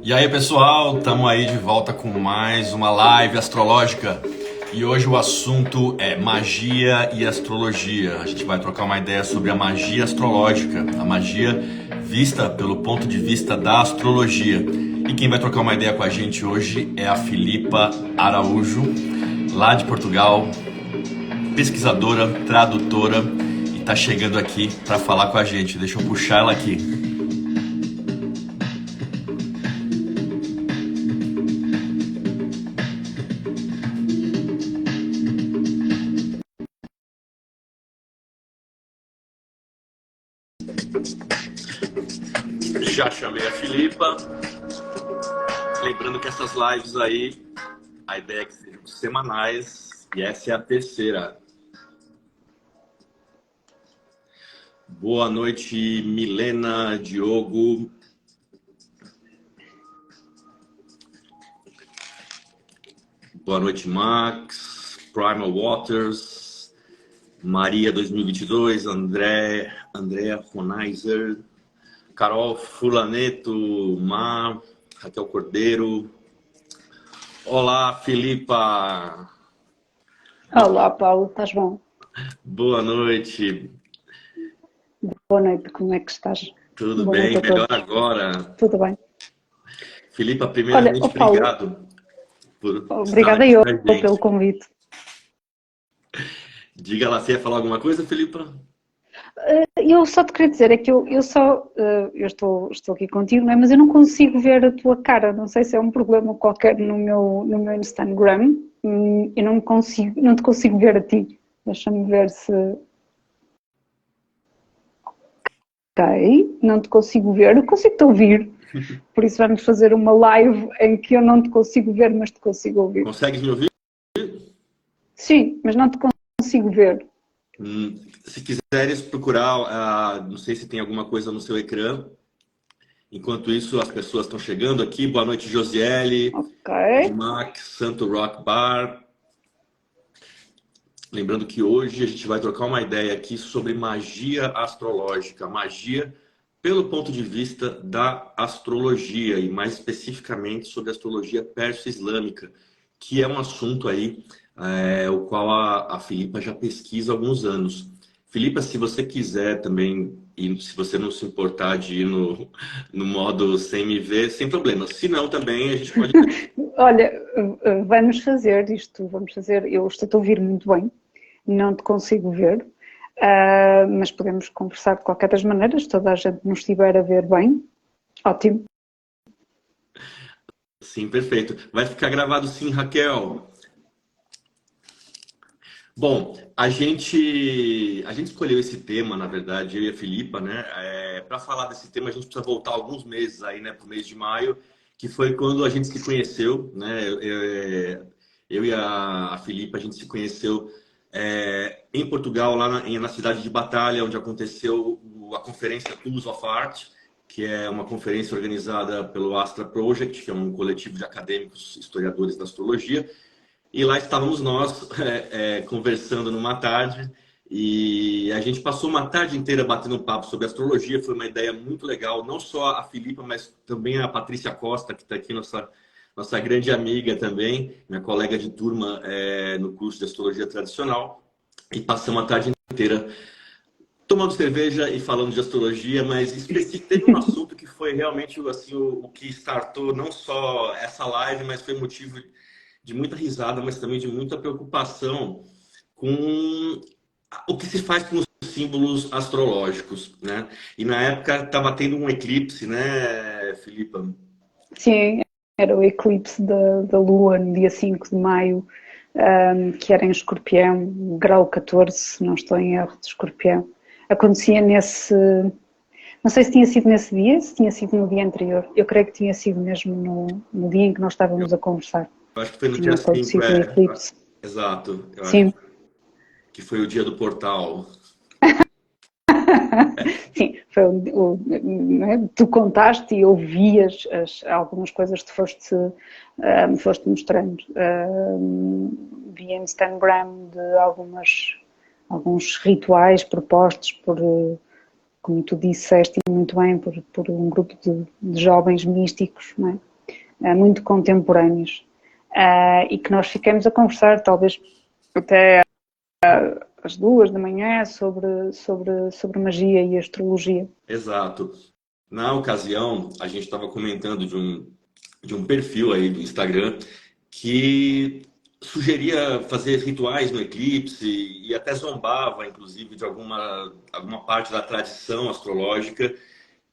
E aí pessoal, estamos aí de volta com mais uma live astrológica e hoje o assunto é magia e astrologia. A gente vai trocar uma ideia sobre a magia astrológica, a magia vista pelo ponto de vista da astrologia. E quem vai trocar uma ideia com a gente hoje é a Filipa Araújo, lá de Portugal, pesquisadora, tradutora e está chegando aqui para falar com a gente. Deixa eu puxar ela aqui. Já chamei a Filipa. Lembrando que essas lives aí, a ideia é que sejam semanais e essa é a terceira. Boa noite, Milena, Diogo. Boa noite, Max, Primal Waters, Maria 2022, Andréa Ronaiser, Carol Fulaneto, Raquel Cordeiro. Olá, Filipa. Olá, Paulo, estás bom? Boa noite. Boa noite, como é que estás? Tudo Boa bem? noite a Melhor todos. agora. Tudo bem. Filipa, Olha, primeiramente, Paulo, obrigado por estar obrigada aqui eu com a pelo gente. convite. Diga lá, você ia falar alguma coisa, Filipa? Eu só te queria dizer, é que eu estou aqui contigo, não é? Mas eu não consigo ver a tua cara, não sei se é um problema qualquer no meu Instagram, eu não te consigo ver a ti. Deixa-me ver se... Ok, não te consigo ver, eu consigo te ouvir, por isso vamos fazer uma live em que eu não te consigo ver, mas te consigo ouvir. Consegue me ouvir? Sim, mas não te consigo ver. Se quiseres procurar, não sei se tem alguma coisa no seu ecrã. Enquanto isso, as pessoas estão chegando aqui. Boa noite, Josiele, Ok. Max, Santo Rock Bar. Lembrando que hoje a gente vai trocar uma ideia aqui sobre magia astrológica. Magia pelo ponto de vista da astrologia e mais especificamente sobre a astrologia perso-islâmica, que é um assunto aí o qual a Filipa já pesquisa há alguns anos. Filipa, se você quiser também, e se você não se importar de ir no modo sem me ver, sem problema. Se não, também a gente pode... Olha, vamos fazer, eu estou a ouvir muito bem, não te consigo ver, mas podemos conversar de qualquer das maneiras, toda a gente nos estiver a ver bem, ótimo. Sim, perfeito. Vai ficar gravado sim, Raquel. Bom, a gente escolheu esse tema, na verdade, eu e a Filipa, né? Para falar desse tema, a gente precisa voltar alguns meses aí, né, para o mês de maio, que foi quando a gente se conheceu, né? Eu e a Filipa, a gente se conheceu em Portugal, lá na cidade de Batalha, onde aconteceu a conferência Tools of Art, que é uma conferência organizada pelo Astra Project, que é um coletivo de acadêmicos historiadores da astrologia. E lá estávamos nós conversando numa tarde e a gente passou uma tarde inteira batendo um papo sobre astrologia. Foi uma ideia muito legal, não só a Filipa, mas também a Patrícia Costa, que está aqui, nossa grande amiga também, minha colega de turma no curso de astrologia tradicional. E passamos a tarde inteira tomando cerveja e falando de astrologia, mas teve um assunto que foi realmente assim, o que startou não só essa live, mas foi motivo de muita risada, mas também de muita preocupação com o que se faz com os símbolos astrológicos, né? E na época estava tendo um eclipse, né, Filipa? Sim, era o eclipse da Lua no dia 5 de maio, que era em Escorpião, grau 14, se não estou em erro de Escorpião. Acontecia nesse... Não sei se tinha sido nesse dia, se tinha sido no dia anterior. Eu creio que tinha sido mesmo no dia em que nós estávamos a conversar. Eu acho que foi no Tinha dia 5, acontecido o eclipse. exato. Eu acho Sim, que foi o dia do portal. sim. Foi né, tu contaste e ouvias algumas coisas que foste mostrando. Vi em Instagram de alguns rituais propostos como tu disseste muito bem, por um grupo de jovens místicos, não é? muito contemporâneos, e que nós ficamos a conversar, talvez até às 2 da manhã, sobre magia e astrologia. Exato. Na ocasião, a gente estava comentando de um perfil aí do Instagram que sugeria fazer rituais no eclipse e até zombava, inclusive, de alguma parte da tradição astrológica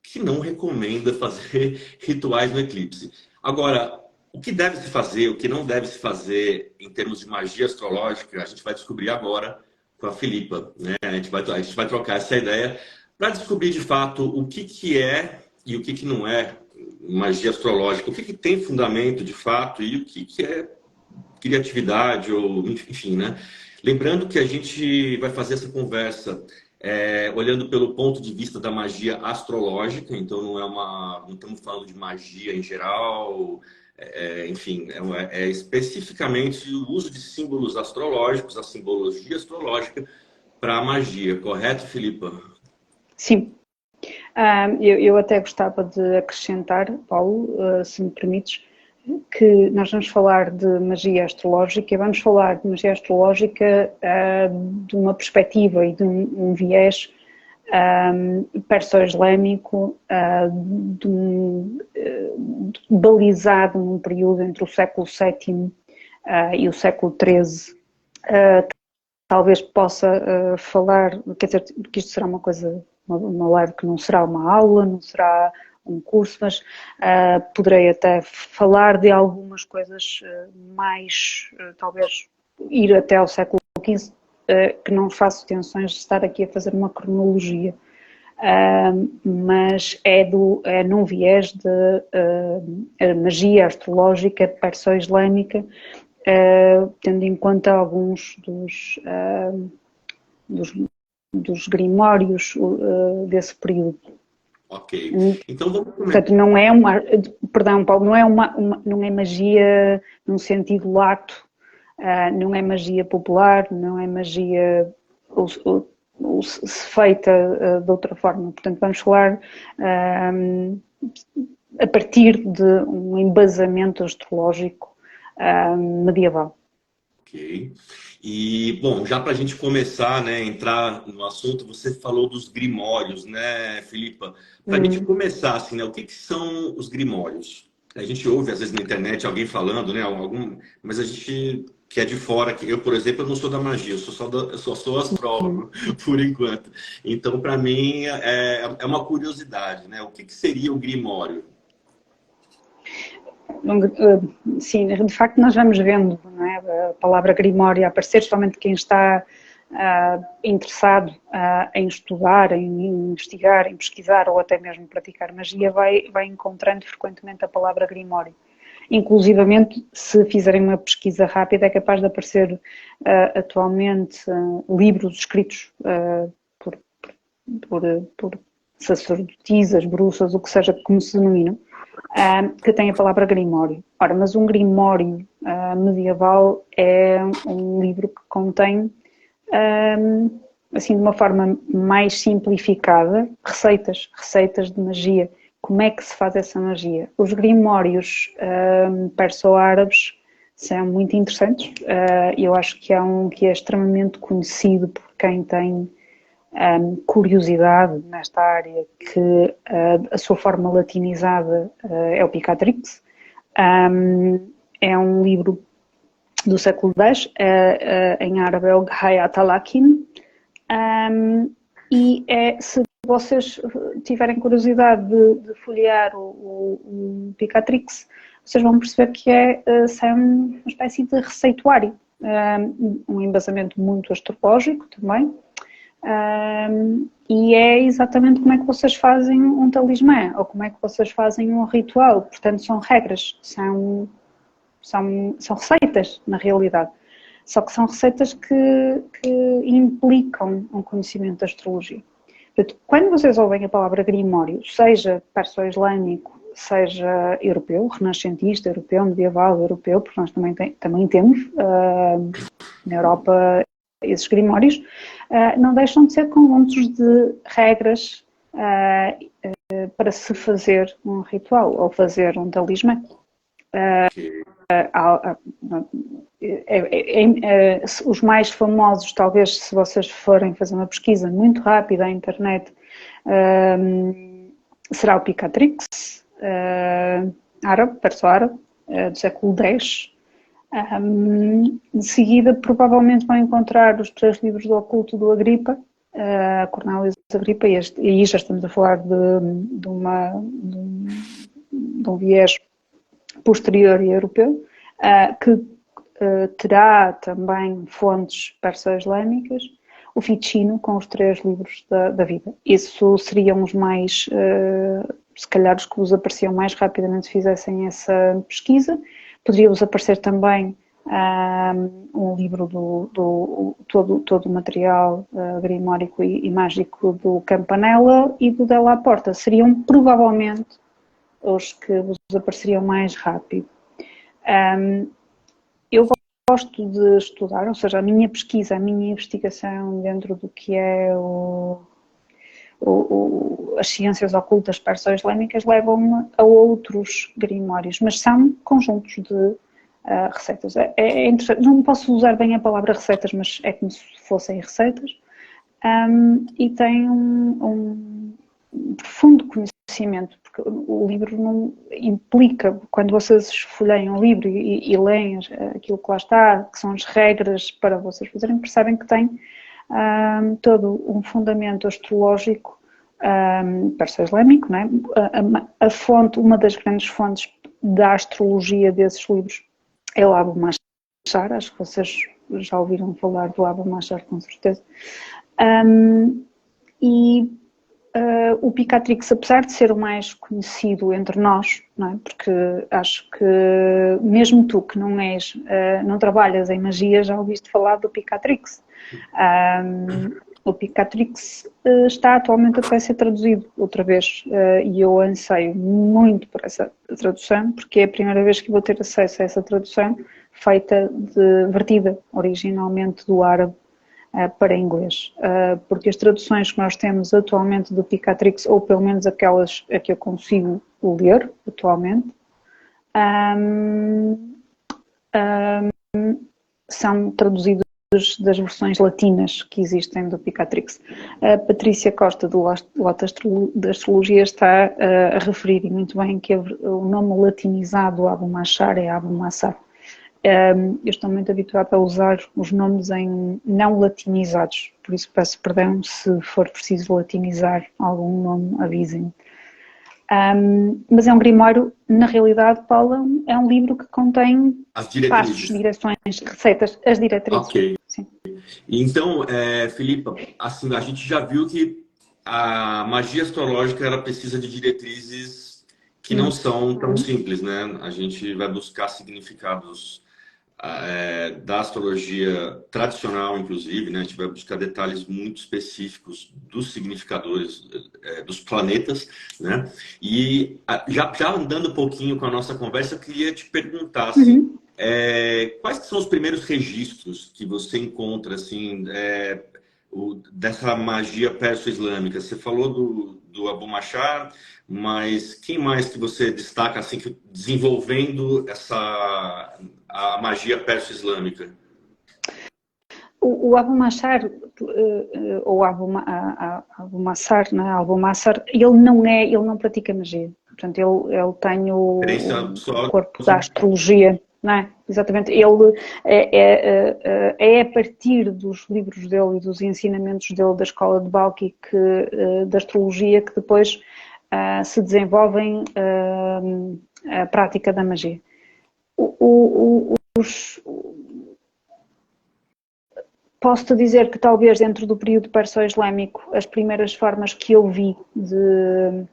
que não recomenda fazer rituais no eclipse. Agora, o que deve se fazer, o que não deve se fazer em termos de magia astrológica, a gente vai descobrir agora com a Filipa, né? A gente vai trocar essa ideia para descobrir de fato o que é e o que não é magia astrológica, o que tem fundamento de fato e o que é criatividade ou enfim, né? Lembrando que a gente vai fazer essa conversa olhando pelo ponto de vista da magia astrológica, então não estamos falando de magia em geral, enfim, especificamente o uso de símbolos astrológicos, a simbologia astrológica para a magia, correto, Filipa? Sim. Eu até gostava de acrescentar, Paulo, se me permites, que nós vamos falar de magia astrológica e vamos falar de magia astrológica de uma perspectiva e de um viés perso-islâmico, balizado num período entre o século VII e o século XIII. Talvez possa falar, quer dizer, que isto será uma coisa, uma live que não será uma aula, não será um curso, mas poderei até falar de algumas coisas mais, talvez ir até ao século XV, que não faço intenções de estar aqui a fazer uma cronologia, mas é num viés de magia astrológica perso-islâmica, tendo em conta alguns dos grimórios desse período. Ok. Então vamos começar. Portanto, não é perdão, Paulo, não é magia num sentido lato, não é magia popular, não é magia feita de outra forma. Portanto, vamos falar a partir de um embasamento astrológico medieval. Ok. E, bom, já para a gente começar, né, entrar no assunto, você falou dos grimórios, né, Filipa? Para a gente começar, assim, né, o que são os grimórios? A gente ouve, às vezes, na internet alguém falando, né, mas a gente que é de fora, que eu, por exemplo, eu não sou da magia, eu só sou astrólogo, por enquanto. Então, para mim, é uma curiosidade, né? O que seria o grimório? Sim, de facto nós vamos vendo, não é, a palavra grimório aparecer, especialmente quem está interessado em estudar, em investigar, em pesquisar ou até mesmo praticar magia, vai encontrando frequentemente a palavra grimório. Inclusivamente, se fizerem uma pesquisa rápida, é capaz de aparecer atualmente livros escritos por sacerdotisas, bruxas, o que seja como se denominam, que tem a palavra grimório. Ora, mas um grimório medieval é um livro que contém, assim de uma forma mais simplificada, receitas de magia. Como é que se faz essa magia? Os grimórios perso-árabes são muito interessantes. Eu acho que há um que é extremamente conhecido por quem tem curiosidade nesta área, que a sua forma latinizada é o Picatrix. É um livro do século X, em árabe é o Hayat al-Hakim, e se vocês tiverem curiosidade de folhear o Picatrix, vocês vão perceber que são uma espécie de receituário, um embasamento muito astrológico também, e é exatamente como é que vocês fazem um talismã, ou como é que vocês fazem um ritual. Portanto, são regras, são receitas, na realidade. Só que são receitas que implicam um conhecimento da astrologia. Portanto, quando vocês ouvem a palavra grimório, seja perso-islâmico, seja europeu, renascentista, europeu, medieval, europeu, porque nós também temos na Europa esses grimórios, não deixam de ser conjuntos de regras para se fazer um ritual ou fazer um talismã. Ok. Os mais famosos, talvez se vocês forem fazer uma pesquisa muito rápida à internet, será o Picatrix, árabe, perso-árabe, do século X. De seguida, provavelmente vão encontrar os 3 livros do Oculto do Agripa, Cornelius Agripa, e aí já estamos a falar de um viés posterior e europeu, que terá também fontes perso-islâmicas, o Ficino com os 3 livros da vida. Isso seriam os mais, se calhar os que vos apareciam mais rapidamente se fizessem essa pesquisa. Poderia-vos aparecer também um livro todo o material grimórico e mágico do Campanella e do Della Porta. Seriam provavelmente os que vos apareceriam mais rápido. Eu gosto de estudar, ou seja, a minha pesquisa, a minha investigação dentro do que é as ciências ocultas perso-islâmicas levam-me a outros grimórios, mas são conjuntos de receitas. É interessante, não posso usar bem a palavra receitas, mas é como se fossem receitas, e tem um profundo conhecimento, porque o livro não implica, quando vocês folheiam o livro e leem aquilo que lá está, que são as regras para vocês fazerem, percebem que tem todo um fundamento astrológico perso-islâmico, não é? A fonte, uma das grandes fontes da astrologia desses livros é o Abu Mashar, acho que vocês já ouviram falar do Abu Mashar com certeza. O Picatrix, apesar de ser o mais conhecido entre nós, não é? Porque acho que mesmo tu que não trabalhas em magia, já ouviste falar do Picatrix. O Picatrix está atualmente a ser traduzido outra vez e eu anseio muito por essa tradução, porque é a primeira vez que vou ter acesso a essa tradução vertida originalmente do árabe para inglês, porque as traduções que nós temos atualmente do Picatrix, ou pelo menos aquelas a que eu consigo ler atualmente, são traduzidas das versões latinas que existem do Picatrix. A Patrícia Costa, do Lote da Astrologia, está a referir, e muito bem, que o nome latinizado do Abu Mashar é Abu Massar. Eu estou muito habituada a usar os nomes em não latinizados, por isso peço perdão se for preciso latinizar algum nome, avisem-me. Mas é um grimório, na realidade, Paula, é um livro que contém passos, direções, receitas, as diretrizes. Ok. Sim. Então, Filipa, assim, a gente já viu que a magia astrológica ela precisa de diretrizes que não são tão simples, né? A gente vai buscar significados da astrologia tradicional, inclusive, né? A gente vai buscar detalhes muito específicos dos significadores dos planetas, né? E já andando um pouquinho com a nossa conversa, eu queria te perguntar assim, quais que são os primeiros registros que você encontra assim dessa magia perso-islâmica? Você falou do Abu Mashar, mas quem mais que você destaca assim desenvolvendo a magia perso-islâmica? O Abu Mashar, ou Abu Massar, né? Abu Massar, ele não pratica magia. Portanto, ele tem o corpo da astrologia, não é? Exatamente. Ele é a partir dos livros dele e dos ensinamentos dele da escola de Balkhi da astrologia que depois se desenvolvem a prática da magia. Posso-te dizer que talvez dentro do período perso-islâmico as primeiras formas que eu vi de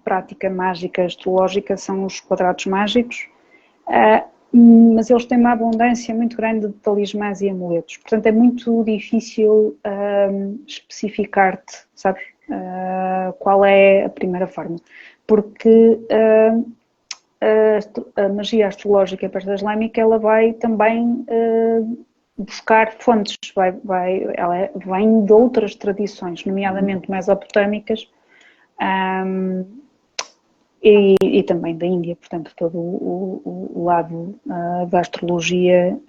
prática mágica astrológica são os quadrados mágicos, mas eles têm uma abundância muito grande de talismãs e amuletos, portanto é muito difícil especificar-te, sabes, qual é a primeira forma, porque a magia astrológica perso-islâmica ela vai também buscar fontes, ela vem de outras tradições, nomeadamente mesopotâmicas, e também da Índia, portanto, todo o lado da astrologia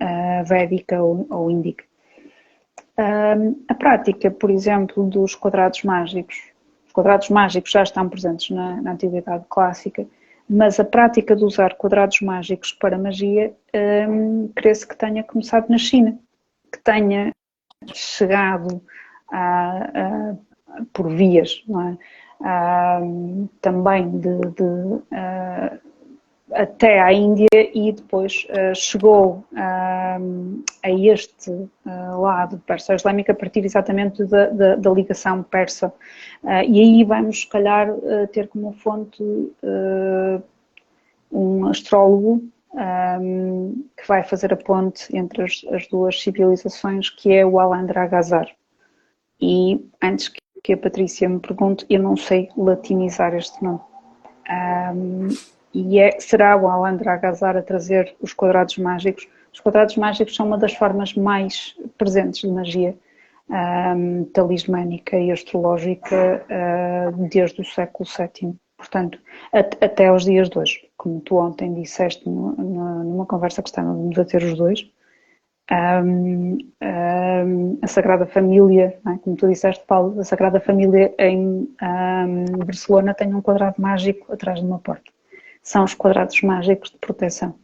védica ou índica. A prática, por exemplo, dos quadrados mágicos. Os quadrados mágicos já estão presentes na Antiguidade Clássica, mas a prática de usar quadrados mágicos para magia, crê-se que tenha começado na China, que tenha chegado por vias, não é? Também até à Índia e depois chegou a este lado persa-islâmico a partir exatamente da ligação persa. E aí vamos, se calhar, ter como fonte um astrólogo que vai fazer a ponte entre as duas civilizações, que é o Alandra Agazar. E antes que a Patrícia me pergunte, eu não sei latinizar este nome. Será o Alandra Agazar a trazer os quadrados mágicos. Os quadrados mágicos são uma das formas mais presentes de magia talismânica e astrológica desde o século VII. Portanto, até aos dias de hoje. Como tu ontem disseste numa conversa que estávamos a ter os dois, a Sagrada Família, não é? Como tu disseste, Paulo, a Sagrada Família em Barcelona tem um quadrado mágico atrás de uma porta. São os quadrados mágicos de proteção.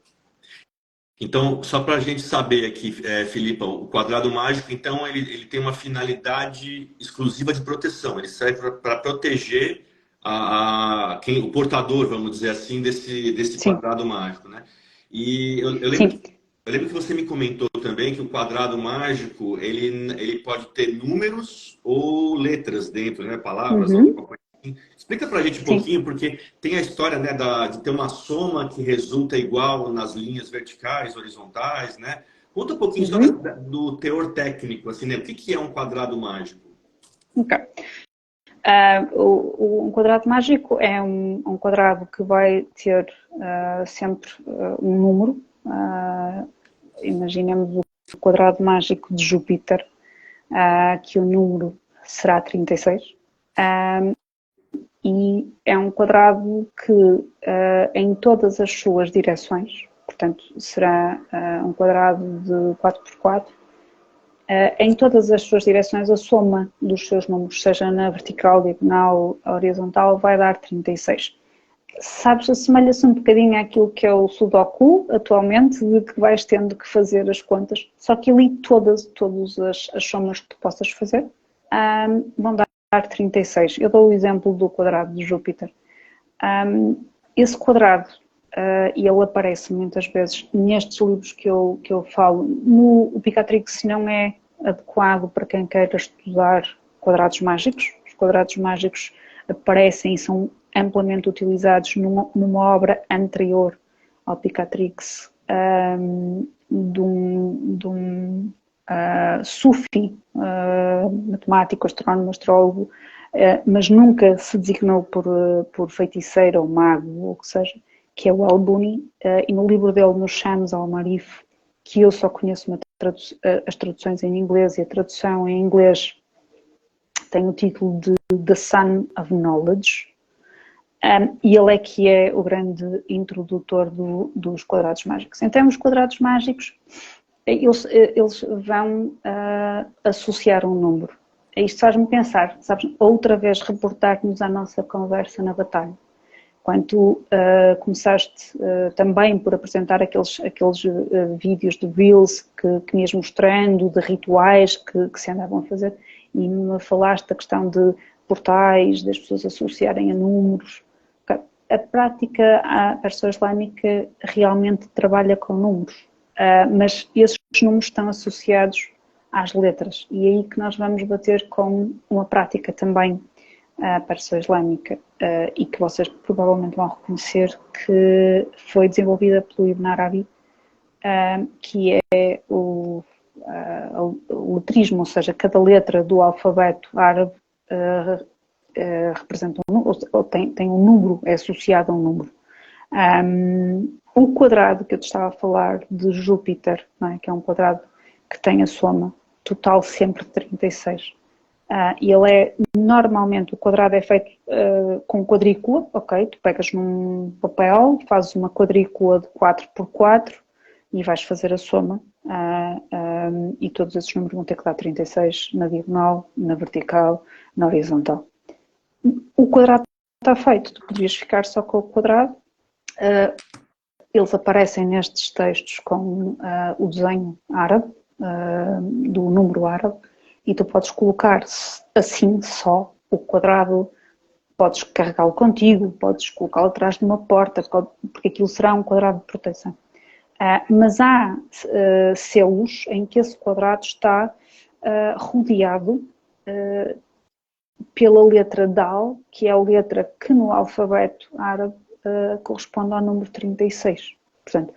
Então, só para a gente saber aqui, Filipa, o quadrado mágico, então, ele tem uma finalidade exclusiva de proteção. Ele serve para proteger o portador, vamos dizer assim, desse quadrado mágico, né? E eu lembro que você me comentou também que o quadrado mágico, ele pode ter números ou letras dentro, né? Palavras, alguma coisa. Explica pra gente um pouquinho, porque tem a história, né, de ter uma soma que resulta igual nas linhas verticais, horizontais, né? Conta um pouquinho só do teor técnico, assim, né? O que é um quadrado mágico? Ok. Um quadrado mágico é um quadrado que vai ter sempre um número. Imaginemos o quadrado mágico de Júpiter, que o número será 36. E é um quadrado que em todas as suas direções, portanto será um quadrado de 4x4, em todas as suas direções a soma dos seus números, seja na vertical, diagonal, horizontal, vai dar 36. Sabes, assemelha-se um bocadinho àquilo que é o Sudoku atualmente, de que vais tendo que fazer as contas, só que ali todas as somas que tu possas fazer vão dar 36. Eu dou o exemplo do quadrado de Júpiter. Esse quadrado, e ele aparece muitas vezes nestes livros que eu falo, o Picatrix não é adequado para quem queira estudar quadrados mágicos. Os quadrados mágicos aparecem e são amplamente utilizados numa obra anterior ao Picatrix, de um Sufi, matemático, astrónomo, astrólogo, mas nunca se designou por feiticeiro ou mago, ou o que seja, que é o Al-Buni, e no livro dele, no Shams al-Marif, que eu só conheço as traduções em inglês, e a tradução em inglês tem o título de The Sun of Knowledge, e ele é que é o grande introdutor dos quadrados mágicos. Então, os quadrados mágicos, eles vão associar um número. Isto faz-me pensar, sabes, outra vez reportar-nos à nossa conversa na batalha. Quando tu começaste também por apresentar aqueles vídeos de Reels que me ias mostrando, de rituais que se andavam a fazer, e me falaste da questão de portais, das pessoas associarem a números. A prática perso-islâmica realmente trabalha com números, mas esses números estão associados às letras, e é aí que nós vamos bater com uma prática também perso-islâmica, e que vocês provavelmente vão reconhecer que foi desenvolvida pelo Ibn Arabi, que é o letrismo, ou seja, cada letra do alfabeto árabe representa um número, ou tem um número, é associado a um número. O quadrado que eu te estava a falar de Júpiter, não é? Que é um quadrado que tem a soma total sempre de 36. E ele é, normalmente, o quadrado é feito com quadrícula, ok? Tu pegas num papel, fazes uma quadrícula de 4 por 4 e vais fazer a soma. E todos esses números vão ter que dar 36 na diagonal, na vertical, na horizontal. O quadrado está feito, tu podias ficar só com o quadrado. Eles aparecem nestes textos com o desenho árabe, do número árabe, e tu podes colocar assim só o quadrado, podes carregá-lo contigo, podes colocá-lo atrás de uma porta, porque aquilo será um quadrado de proteção. Mas há selos em que esse quadrado está rodeado pela letra Dal, que é a letra que no alfabeto árabe corresponde ao número 36. Portanto,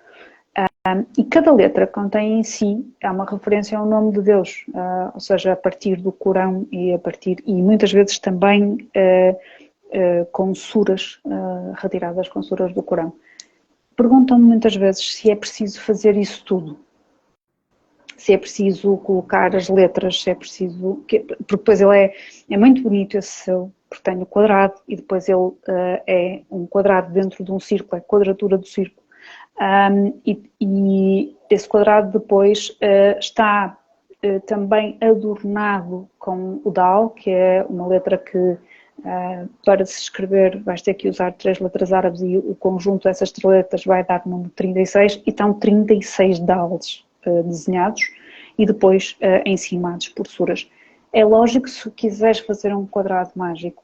e cada letra contém em si é uma referência ao nome de Deus, ou seja, a partir do Corão e muitas vezes também com suras, retiradas com suras do Corão. Perguntam-me muitas vezes se é preciso fazer isso tudo, se é preciso colocar as letras, se é preciso... Porque depois ele é muito bonito esse seu, porque tem o quadrado e depois ele é um quadrado dentro de um círculo, é a quadratura do círculo. E esse quadrado depois está também adornado com o Dal, que é uma letra que para se escrever vais ter que usar 3 letras árabes e o conjunto dessas 3 letras vai dar o número 36 e estão 36 Dals desenhados e depois encimados por suras. É lógico que se quiseres fazer um quadrado mágico,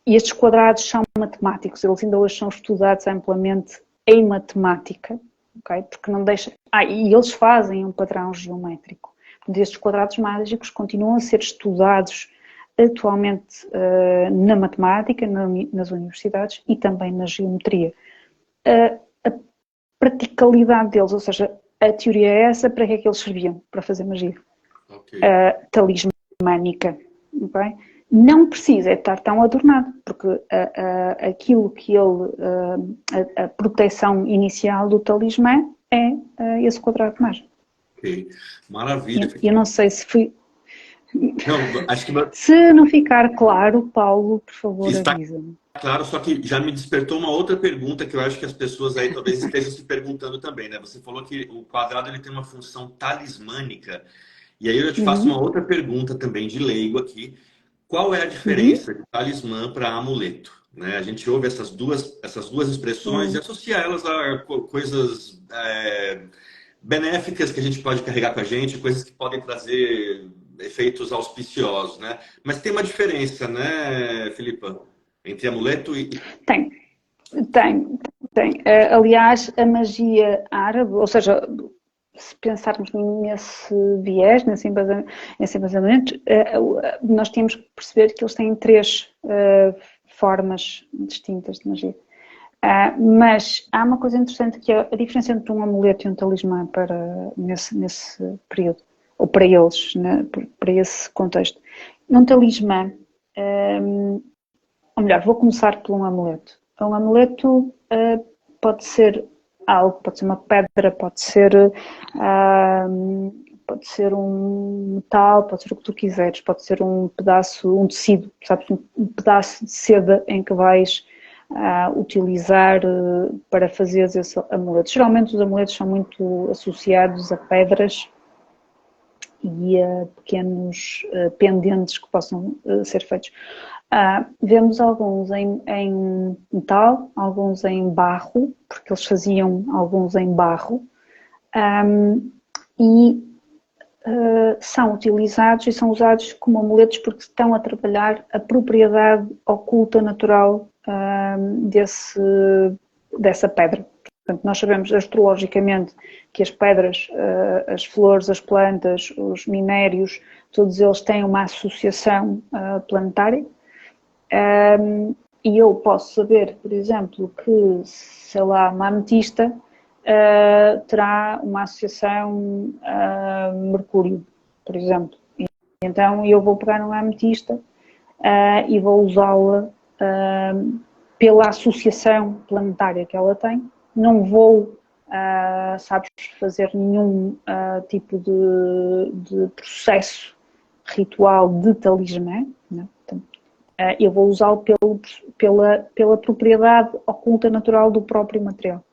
e estes quadrados são matemáticos, eles ainda hoje são estudados amplamente em matemática, okay? Porque não deixa... e eles fazem um padrão geométrico. Estes quadrados mágicos continuam a ser estudados atualmente na matemática, nas universidades e também na geometria. A praticalidade deles, ou seja, a teoria é essa, para que é que eles serviam? Para fazer magia. Okay. Talismânica. Okay? Não precisa estar tão adornado, porque aquilo que a proteção inicial do talismã é esse quadrado mágico. Ok, maravilha. Eu não sei se fui... Não, acho que Se não ficar claro, Paulo, por favor, está avisa-me. claro, só que já me despertou uma outra pergunta que eu acho que as pessoas aí talvez estejam se perguntando também, né? Você falou que o quadrado ele tem uma função talismânica, e aí eu te faço uma outra pergunta também de leigo aqui. Qual é a diferença de talismã para amuleto? Né? A gente ouve essas duas expressões e associa elas a coisas benéficas que a gente pode carregar com a gente, coisas que podem trazer efeitos auspiciosos, né? Mas tem uma diferença, né, Filipa? Entre amuleto e... Tem. Aliás, a magia árabe, ou seja, se pensarmos nesse viés, nesse embasamento, nós temos que perceber que eles têm 3 formas distintas de magia. Mas há uma coisa interessante que é a diferença entre um amuleto e um talismã nesse período, ou para eles, né, para esse contexto. Um talismã, ou melhor, vou começar por um amuleto. Um amuleto pode ser algo, pode ser uma pedra, pode ser um metal, pode ser o que tu quiseres, pode ser um pedaço, um tecido, sabes, um pedaço de seda em que vais utilizar para fazer esse amuleto. Geralmente os amuletos são muito associados a pedras e a pequenos pendentes que possam ser feitos. Vemos alguns em metal, alguns em barro, porque eles faziam alguns em barro, e são utilizados e são usados como amuletos porque estão a trabalhar a propriedade oculta natural dessa pedra. Portanto, nós sabemos astrologicamente que as pedras, as flores, as plantas, os minérios, todos eles têm uma associação planetária. E eu posso saber, por exemplo, que, sei lá, uma ametista terá uma associação a Mercúrio, por exemplo. E, então eu vou pegar uma ametista e vou usá-la pela associação planetária que ela tem. Não vou, sabes, fazer nenhum tipo de processo ritual de talismã, né? Portanto, eu vou usá-lo pela propriedade oculta natural do próprio material.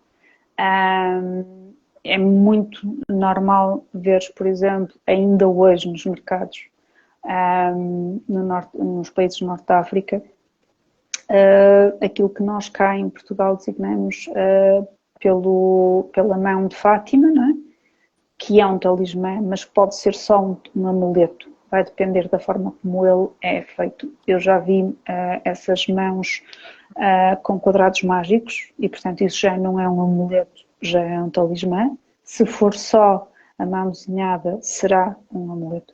É muito normal ver, por exemplo, ainda hoje nos mercados, nos países do Norte da África, aquilo que nós cá em Portugal designamos pela mão de Fátima, não é? Que é um talismã, mas pode ser só um amuleto. Vai depender da forma como ele é feito. Eu já vi essas mãos com quadrados mágicos e, portanto, isso já não é um amuleto, já é um talismã. Se for só a mão desenhada, será um amuleto.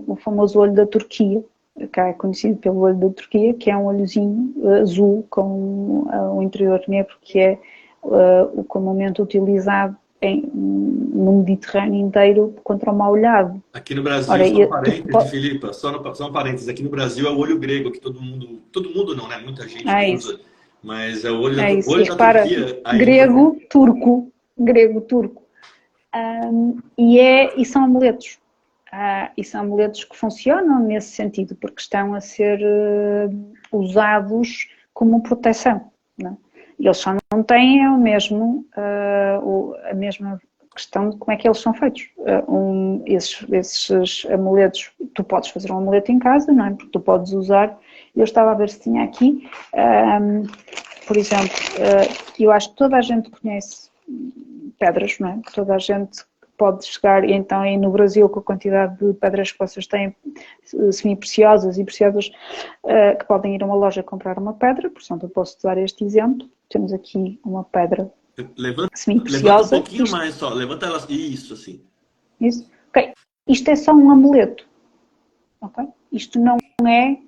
O famoso olho da Turquia, que é conhecido pelo olho da Turquia, que é um olhozinho azul com o interior negro, que é o comumente utilizado no Mediterrâneo inteiro contra o mal-olhado. Aqui no Brasil, só um parênteses, Filipa, só um parênteses, aqui no Brasil é o olho grego, que todo mundo não, né? Muita gente usa, mas é o olho da Turquia. Grego, turco. E são amuletos. E são amuletos que funcionam nesse sentido, porque estão a ser usados como proteção, não é? E eles só não têm a mesma questão de como é que eles são feitos. Esses amuletos, tu podes fazer um amuleto em casa, não é? Porque tu podes usar. Eu estava a ver se tinha aqui, por exemplo, eu acho que toda a gente conhece pedras, não é? Toda a gente pode chegar, e então aí no Brasil, com a quantidade de pedras que vocês têm, semi-preciosas e preciosas, que podem ir a uma loja comprar uma pedra. Portanto, eu posso dar este exemplo. Temos aqui uma pedra levanta um pouquinho mais só, levanta ela, isso, assim. Isso. Ok, isto é só um amuleto, ok? Isto não é,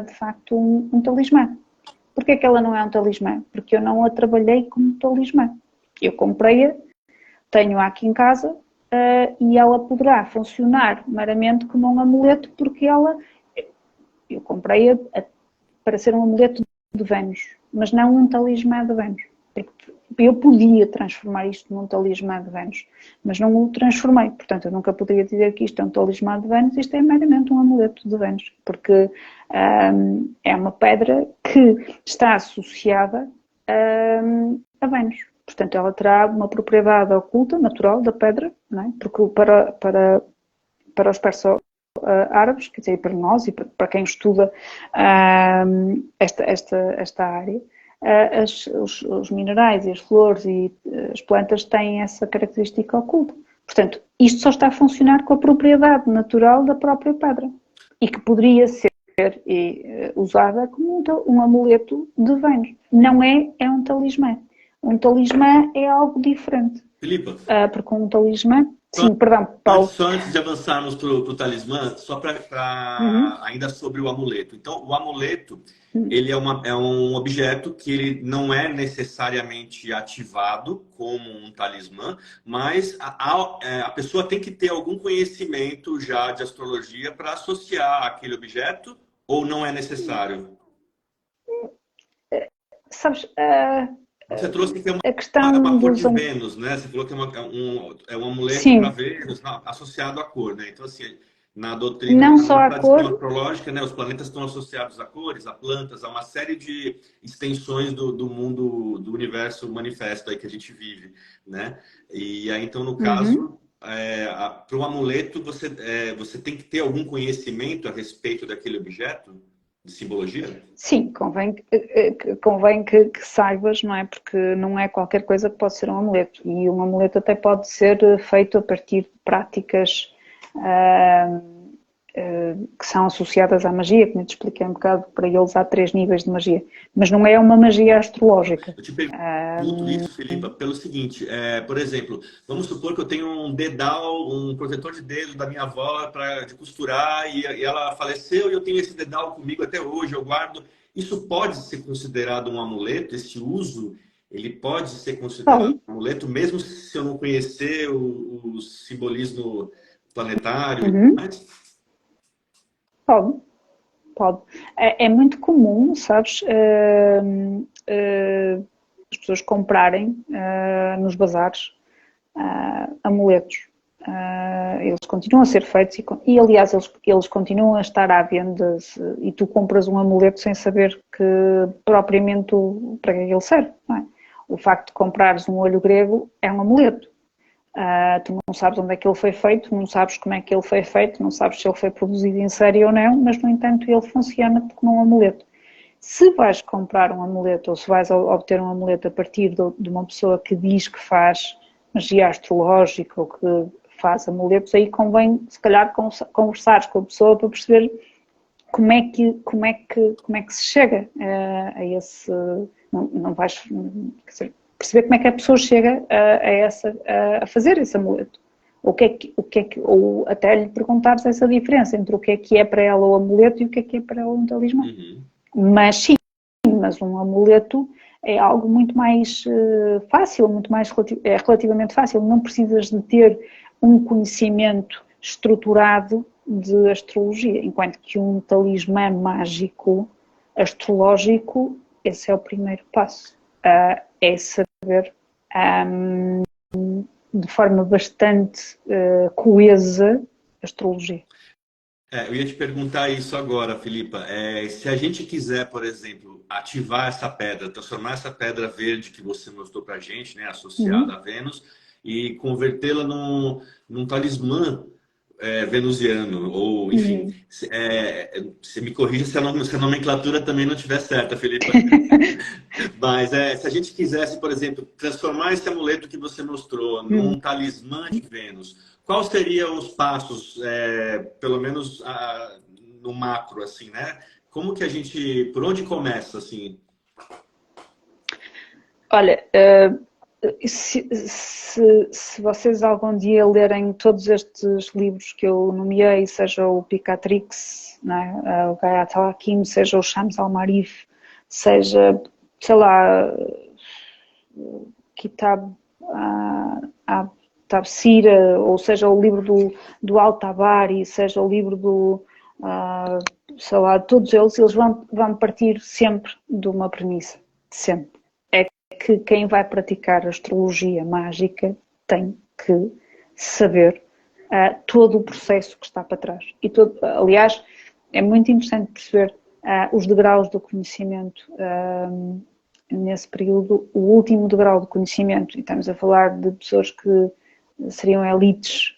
de facto, um talismã. Porquê é que ela não é um talismã? Porque eu não a trabalhei como talismã. Eu comprei-a, tenho-a aqui em casa, e ela poderá funcionar meramente como um amuleto, porque eu comprei-a para ser um amuleto de Vênus, mas não um talismã de Vênus. Porque eu podia transformar isto num talismã de Vênus, mas não o transformei. Portanto, eu nunca poderia dizer que isto é um talismã de Vênus, isto é meramente um amuleto de Vênus, porque é uma pedra que está associada a Vênus. Portanto, ela terá uma propriedade oculta, natural da pedra, não é? Porque para os perso-árabes, quer dizer, para nós e para quem estuda esta área, os minerais e as flores e as plantas têm essa característica oculta. Portanto, isto só está a funcionar com a propriedade natural da própria pedra e que poderia ser usada como um amuleto de Vênus. Não é um talismã. Um talismã é algo diferente. Filipa, porque um talismã... Sim, perdão, Paulo. Só antes de avançarmos para o talismã, só ainda sobre o amuleto. Então, o amuleto, ele é um objeto que ele não é necessariamente ativado como um talismã, mas a pessoa tem que ter algum conhecimento já de astrologia para associar aquele objeto, ou não é necessário? Sabes... Você trouxe que é a questão uma cor de Vênus, né? Você falou que é um amuleto para Vênus, associado à cor, né? Então, assim, na doutrina, não só na a tradição cor astrológica, né? Os planetas estão associados a cores, a plantas, a uma série de extensões do mundo, do universo manifesto aí que a gente vive, né? E aí, então, no caso, para o amuleto, você tem que ter algum conhecimento a respeito daquele objeto? De simbologia? Sim, convém que saibas, não é? Porque não é qualquer coisa que pode ser um amuleto. E um amuleto até pode ser feito a partir de práticas que são associadas à magia, como eu te expliquei um bocado, para eles há 3 níveis de magia. Mas não é uma magia astrológica. Eu te pergunto isso, Filipa, pelo seguinte, por exemplo, vamos supor que eu tenho um dedal, um protetor de dedo da minha avó de costurar e ela faleceu e eu tenho esse dedal comigo até hoje, eu guardo. Isso pode ser considerado um amuleto? Esse uso, ele pode ser considerado um amuleto, mesmo se eu não conhecer o simbolismo planetário e tudo mais? Pode. É muito comum, sabes, as pessoas comprarem nos bazares amuletos. eles continuam a ser feitos e aliás, eles continuam a estar à venda e tu compras um amuleto sem saber que propriamente para que ele serve, não é? O facto de comprares um olho grego é um amuleto. Tu não sabes onde é que ele foi feito, não sabes como é que ele foi feito, não sabes se ele foi produzido em série ou não, mas no entanto ele funciona como um amuleto. Se vais comprar um amuleto ou se vais obter um amuleto a partir de uma pessoa que diz que faz magia astrológica ou que faz amuletos, aí convém se calhar conversares com a pessoa para perceber como é que se chega a esse... Não vais... Quer dizer, perceber como é que a pessoa chega a fazer esse amuleto. Ou até lhe perguntares essa diferença entre o que é para ela o amuleto e o que é para ela um talismã. Uhum. Mas sim, mas um amuleto é algo muito mais fácil, é relativamente fácil. Não precisas de ter um conhecimento estruturado de astrologia, enquanto que um talismã mágico, astrológico, esse é o primeiro passo. É saber de forma bastante coesa a astrologia. Eu ia te perguntar isso agora, Filipa. Se a gente quiser, por exemplo, ativar essa pedra, transformar essa pedra verde que você mostrou para a gente, né, associada a Vênus, e convertê-la num talismã venusiano, ou enfim, você me corrija se a nomenclatura também não estiver certa, Filipa. Mas se a gente quisesse, por exemplo, transformar esse amuleto que você mostrou num talismã de Vênus, quais seriam os passos, pelo menos no macro, assim, né? Como que a gente, por onde começa, assim? Olha, se vocês algum dia lerem todos estes livros que eu nomeei, seja o Picatrix, né, o Gayat al-Hakim, seja o Shams al-Marif, seja, sei lá, Kitab Tafsira, ou seja o livro do Al-Tabari, seja o livro sei lá, todos eles vão partir sempre de uma premissa, sempre. É que quem vai praticar astrologia mágica tem que saber todo o processo que está para trás. Aliás, é muito interessante perceber os degraus do conhecimento nesse período. O último degrau do conhecimento, e estamos a falar de pessoas que seriam elites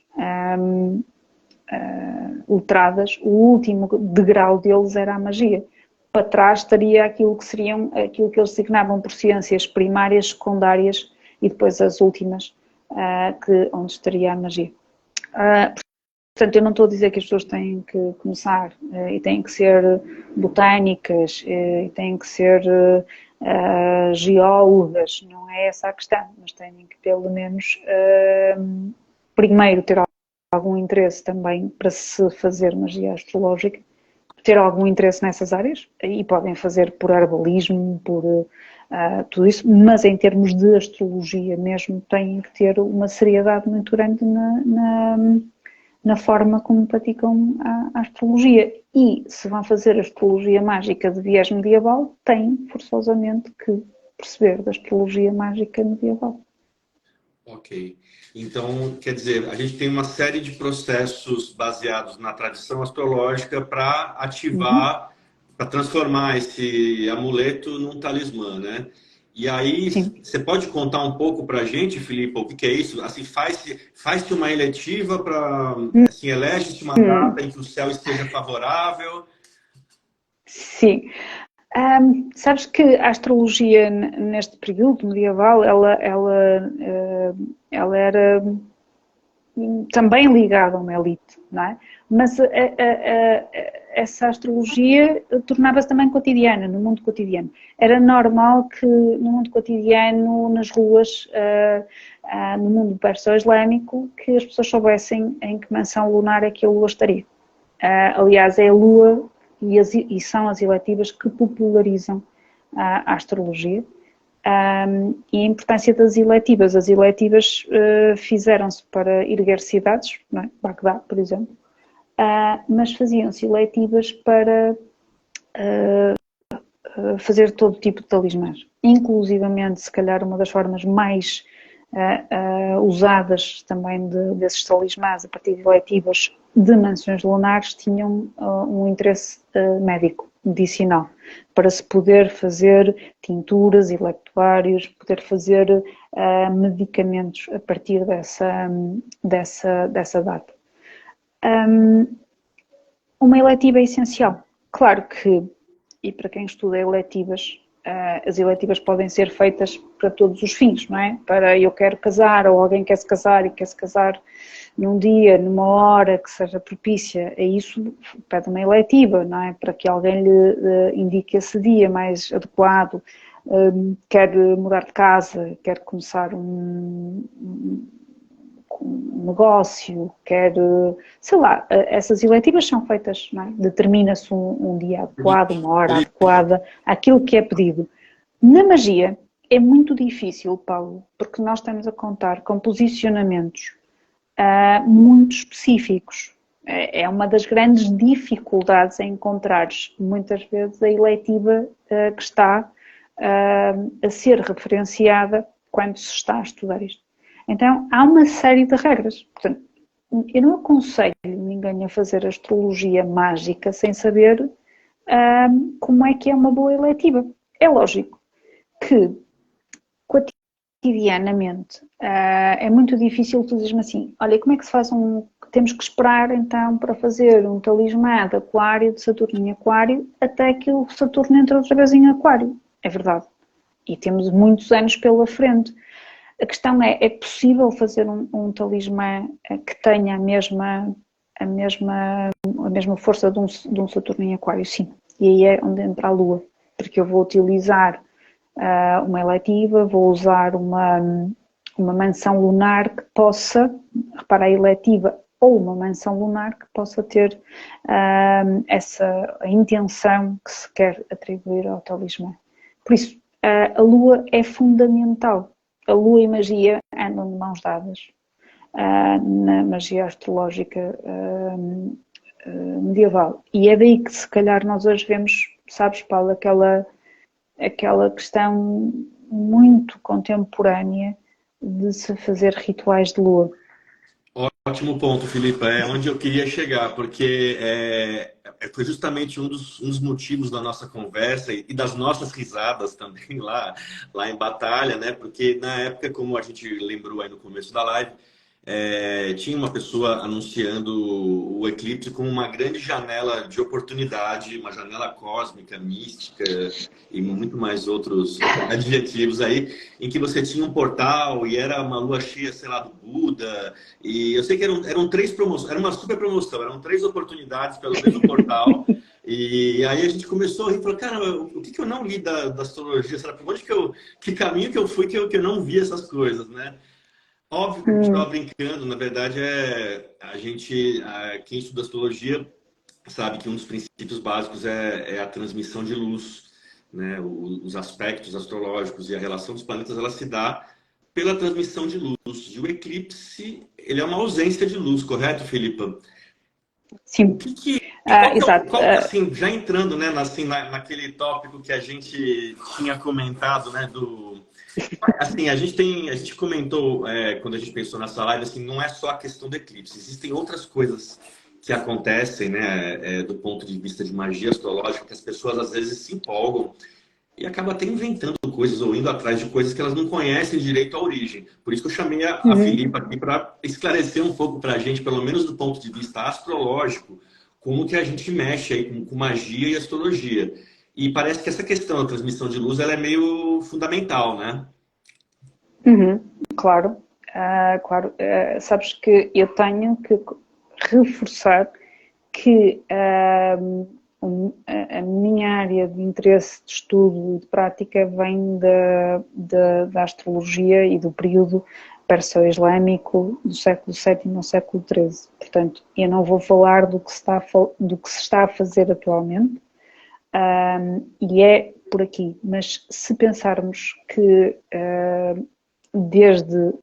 letradas, o último degrau deles era a magia. Para trás estaria aquilo que eles designavam por ciências primárias, secundárias e depois as últimas, onde estaria a magia. Portanto, eu não estou a dizer que as pessoas têm que começar e têm que ser botânicas e têm que ser geólogas, não é essa a questão, mas têm que pelo menos primeiro ter algum interesse também para se fazer magia astrológica, ter algum interesse nessas áreas, e podem fazer por herbalismo, por tudo isso, mas em termos de astrologia mesmo têm que ter uma seriedade muito grande na forma como praticam a astrologia. E se vão fazer astrologia mágica de viés medieval, têm forçosamente que perceber da astrologia mágica medieval. Ok. Então, quer dizer, a gente tem uma série de processos baseados na tradição astrológica para ativar, para transformar esse amuleto num talismã, né? E aí, Sim. você pode contar um pouco para a gente, Filipe, o que é isso? Assim, faz-se uma eletiva para, assim, elege-se uma data em que o céu esteja favorável? Sim. Sabes que a astrologia neste período medieval, ela era também ligada a uma elite, não é? Mas essa astrologia tornava-se também cotidiana, no mundo cotidiano. Era normal que no mundo cotidiano, nas ruas, no mundo perso-islâmico, que as pessoas soubessem em que mansão lunar é que a lua estaria. Aliás, é a lua e são as eletivas que popularizam a astrologia. E a importância das eletivas. As eletivas fizeram-se para erguer cidades, não é? Bagdá, por exemplo, mas faziam-se eletivas para fazer todo tipo de talismãs. Inclusivamente, se calhar, uma das formas mais usadas também desses talismãs a partir de elettivas de mansões lunares tinham um interesse médico, medicinal, para se poder fazer tinturas e lectuários, poder fazer medicamentos a partir dessa data. Uma eletiva é essencial. Claro que, e para quem estuda eletivas, as eletivas podem ser feitas para todos os fins, não é? Para eu quero casar, ou alguém quer se casar e quer se casar num dia, numa hora que seja propícia a isso, pede uma eletiva, não é? Para que alguém lhe indique esse dia mais adequado, quer mudar de casa, quer começar um negócio, quer, sei lá, essas eletivas são feitas, não é? Determina-se um dia adequado, uma hora adequada, aquilo que é pedido. Na magia é muito difícil, Paulo, porque nós estamos a contar com posicionamentos muito específicos. É uma das grandes dificuldades em encontrares, muitas vezes, a eletiva que está a ser referenciada quando se está a estudar isto. Então, há uma série de regras. Portanto, eu não aconselho ninguém a fazer astrologia mágica sem saber como é que é uma boa eletiva. É lógico que, cotidianamente, é muito difícil tu dizer-me assim, olha, como é que se faz temos que esperar, então, para fazer um talismã de Aquário, de Saturno em Aquário, até que o Saturno entre outra vez em Aquário. É verdade. E temos muitos anos pela frente. A questão é possível fazer um talismã que tenha a mesma força de um Saturno em Aquário? Sim. E aí é onde entra a Lua. Porque eu vou utilizar uma eletiva, vou usar uma mansão lunar que possa, repara, a eletiva ou uma mansão lunar que possa ter a intenção que se quer atribuir ao talismã. Por isso, a Lua é fundamental. A Lua e magia andam de mãos dadas na magia astrológica medieval. E é daí que se calhar nós hoje vemos, sabes, Paulo, aquela questão muito contemporânea de se fazer rituais de Lua. Ótimo ponto, Filipe. É onde eu queria chegar, porque foi justamente um dos motivos da nossa conversa e das nossas risadas também lá em Batalha, né? Porque na época, como a gente lembrou aí no começo da live, tinha uma pessoa anunciando o eclipse como uma grande janela de oportunidade, uma janela cósmica, mística e muito mais outros adjetivos aí, em que você tinha um portal e era uma lua cheia, sei lá, do Buda. E eu sei que eram 3 promoções, era uma super promoção, eram 3 oportunidades pelo mesmo portal. E aí a gente começou a rir e falou, cara, o que eu não li da astrologia? Será por onde que caminho que eu fui que eu não vi essas coisas, né? Óbvio que a gente estava brincando, na verdade quem estuda astrologia sabe que um dos princípios básicos é a transmissão de luz, né? Os aspectos astrológicos e a relação dos planetas, ela se dá pela transmissão de luz. E o eclipse, ele é uma ausência de luz, correto, Filipa? Sim. Exato. Assim, já entrando, né, naquele tópico que a gente tinha comentado, né, assim, a gente comentou quando a gente pensou nessa live, assim, não é só a questão do eclipse, existem outras coisas que acontecem, né, do ponto de vista de magia astrológica, que as pessoas às vezes se empolgam e acabam até inventando coisas ou indo atrás de coisas que elas não conhecem direito a origem. Por isso que eu chamei a Filipa aqui para esclarecer um pouco para a gente, pelo menos do ponto de vista astrológico, como que a gente mexe aí com magia e astrologia. E parece que essa questão da transmissão de luz ela é meio fundamental, né? Claro, claro. Sabes que eu tenho que reforçar que a minha área de interesse de estudo e de prática vem da astrologia e do período perso-islâmico do século VII ao século XIII. Portanto, eu não vou falar do que se está a fazer atualmente, e é por aqui. Mas se pensarmos que desde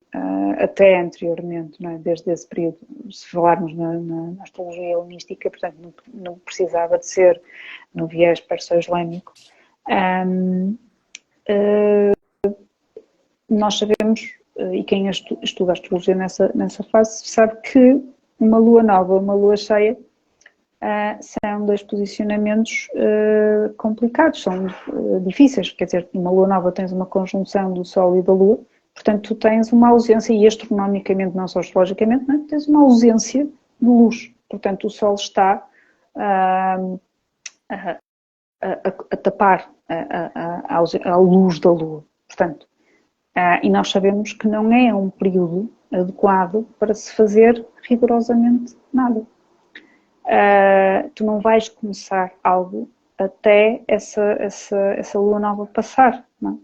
até anteriormente, não é? Desde esse período, se falarmos na astrologia helenística, portanto não precisava de ser no viés perso-islâmico, nós sabemos e quem estuda a astrologia nessa fase sabe que uma lua nova, uma lua cheia, são dois posicionamentos complicados, são difíceis, quer dizer, numa lua nova tens uma conjunção do Sol e da Lua, portanto tu tens uma ausência, e astronomicamente, não só astrologicamente, não é? Tens uma ausência de luz, portanto o Sol está a tapar a luz da Lua, portanto, e nós sabemos que não é um período adequado para se fazer rigorosamente nada. Tu não vais começar algo até essa lua nova passar, não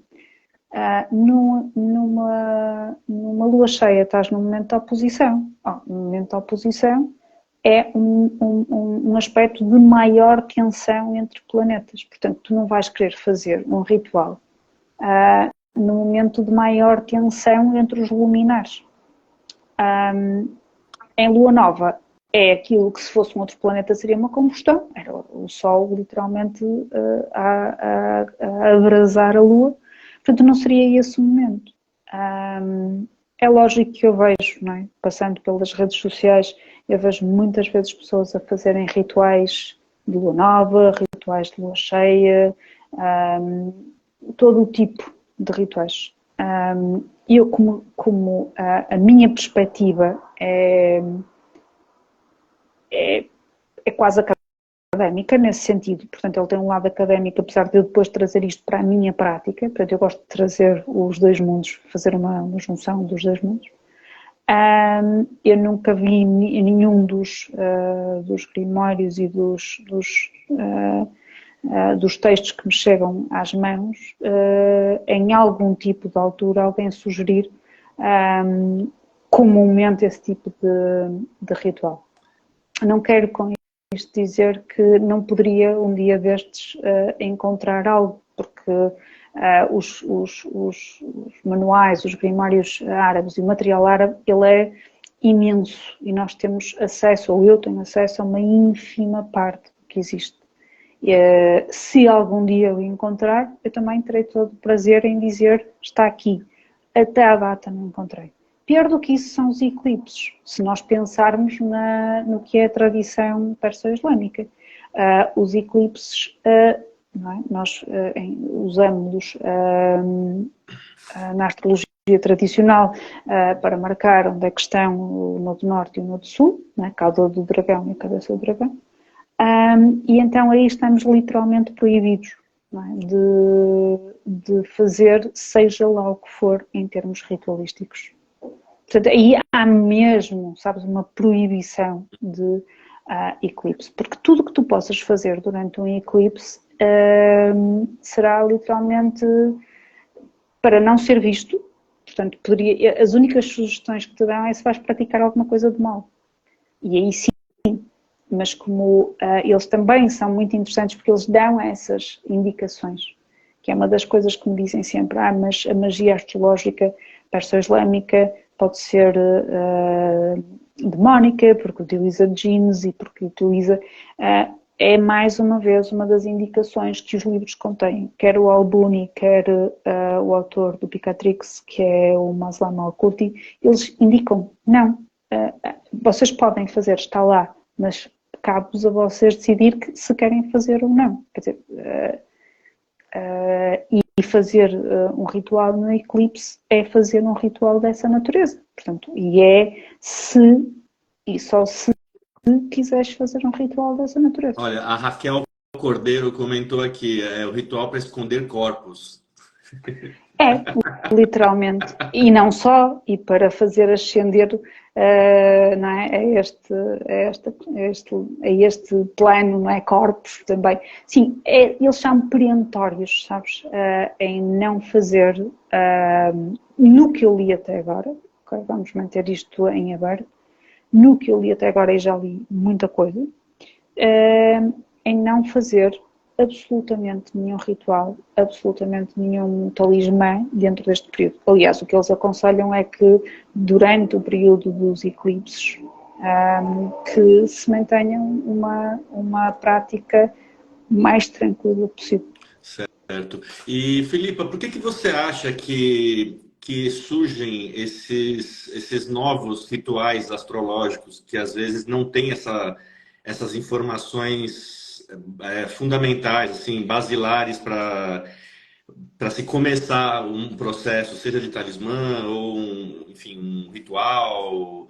é? Numa lua cheia estás num momento de oposição. No momento de oposição é um aspecto de maior tensão entre planetas. Portanto, tu não vais querer fazer um ritual no momento de maior tensão entre os luminares. Em lua nova é aquilo que, se fosse um outro planeta, seria uma combustão. Era o Sol literalmente a abrasar a Lua. Portanto, não seria esse o momento. É lógico que eu vejo, não é? Passando pelas redes sociais, eu vejo muitas vezes pessoas a fazerem rituais de lua nova, rituais de lua cheia, todo o tipo de rituais. Eu, como a minha perspectiva é quase académica nesse sentido, portanto ele tem um lado académico, apesar de eu depois trazer isto para a minha prática, portanto eu gosto de trazer os dois mundos, fazer uma junção dos dois mundos. Eu nunca vi nenhum dos grimórios e dos textos que me chegam às mãos, em algum tipo de altura, alguém sugerir comumente esse tipo de ritual. Não quero com isto dizer que não poderia um dia destes encontrar algo, porque os manuais, os grimários árabes e o material árabe, ele é imenso e nós temos acesso, ou eu tenho acesso a uma ínfima parte do que existe. Se algum dia eu encontrar, eu também terei todo o prazer em dizer está aqui. Até à data não encontrei. Pior do que isso são os eclipses, se nós pensarmos no que é a tradição perso-islâmica. Os eclipses, não é? Nós usamos na astrologia tradicional para marcar onde é que estão o nodo norte e o nodo sul, né? A cauda do dragão e a cabeça do dragão. E então aí estamos literalmente proibidos, não é? de fazer seja lá o que for em termos ritualísticos. Portanto, aí há mesmo, sabes, uma proibição de eclipse, porque tudo que tu possas fazer durante um eclipse será literalmente para não ser visto. Portanto, as únicas sugestões que te dão é se vais praticar alguma coisa de mal. E aí sim, mas como eles também são muito interessantes porque eles dão essas indicações, que é uma das coisas que me dizem sempre, mas a magia astrológica perso-islâmica pode ser demónica, porque utiliza djinns e porque utiliza... é mais uma vez uma das indicações que os livros contêm. Quer o Al-Buni, quer o autor do Picatrix, que é o Maslam Al-Qurti, eles indicam, não, vocês podem fazer, está lá, mas cabe-vos a vocês decidir se querem fazer ou não. Quer dizer, e fazer um ritual no eclipse é fazer um ritual dessa natureza. Portanto, só se quiseres fazer um ritual dessa natureza. Olha, a Raquel Cordeiro comentou aqui, é o ritual para esconder corpos. Literalmente. E não só, e para fazer ascender não é, a este plano, não é, corpos também. Sim, eles são perentórios, sabes, em não fazer, no que eu li até agora, okay, vamos manter isto em aberto, no que eu li até agora, e já li muita coisa, em não fazer absolutamente nenhum ritual, absolutamente nenhum talismã dentro deste período. Aliás, o que eles aconselham é que durante o período dos eclipses que se mantenham uma prática mais tranquila possível. Certo. E Filipa, por que você acha que que surgem esses novos rituais astrológicos que às vezes não têm essas informações fundamentais, assim, basilares para se começar um processo, seja de talismã ou enfim, um ritual,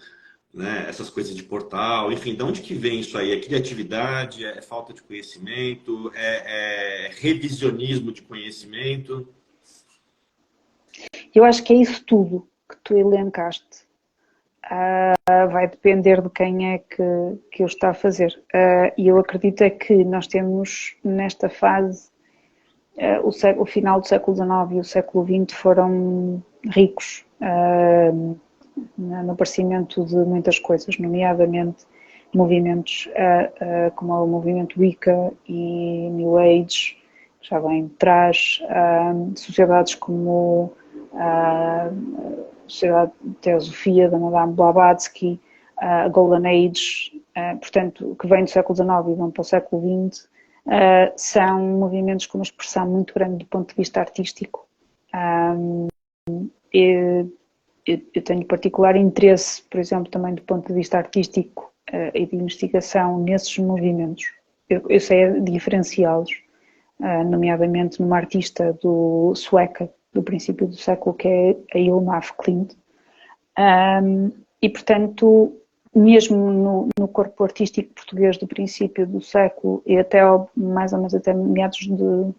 né? Essas coisas de portal, enfim, de onde que vem isso aí? É criatividade, é falta de conhecimento, é revisionismo de conhecimento? Eu acho que é isso tudo que tu elencaste. Vai depender de quem é que o está a fazer. E eu acredito é que nós temos nesta fase o final do século XIX e o século XX foram ricos no aparecimento de muitas coisas, nomeadamente movimentos como o movimento Wicca e New Age, que já vem de trás, sociedades como a Sociedade de Teosofia da Madame Blavatsky, a Golden Age, portanto, que vem do século XIX e vão para o século XX, são movimentos com uma expressão muito grande do ponto de vista artístico. Eu tenho particular interesse, por exemplo, também do ponto de vista artístico e de investigação nesses movimentos. Eu sei diferenciá-los, nomeadamente numa artista sueca do princípio do século, que é a Hilma af Klint. E, portanto, mesmo no corpo artístico português do princípio do século e até mais ou menos até meados de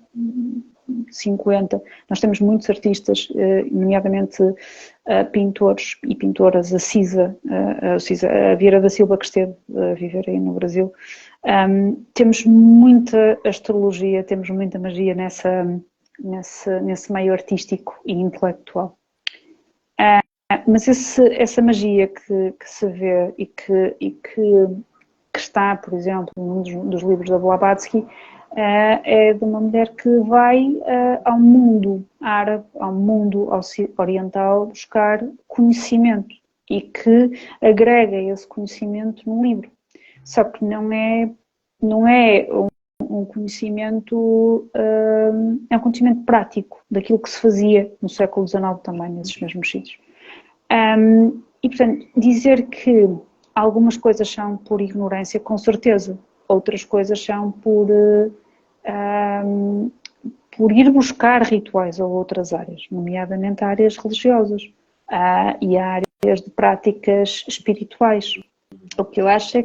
50, nós temos muitos artistas, nomeadamente pintores e pintoras, a Vieira da Silva, que esteve a viver aí no Brasil. Temos muita astrologia, temos muita magia nesse meio artístico e intelectual. Mas essa magia que se vê e que está, por exemplo, num dos livros da Blavatsky, é de uma mulher que vai ao mundo árabe, ao mundo oriental, buscar conhecimento e que agrega esse conhecimento no livro. Só que não é um conhecimento, é um conhecimento prático daquilo que se fazia no século XIX também, nesses mesmos sítios. E, portanto, dizer que algumas coisas são por ignorância, com certeza. Outras coisas são por ir buscar rituais a outras áreas, nomeadamente áreas religiosas e áreas de práticas espirituais. O que eu acho é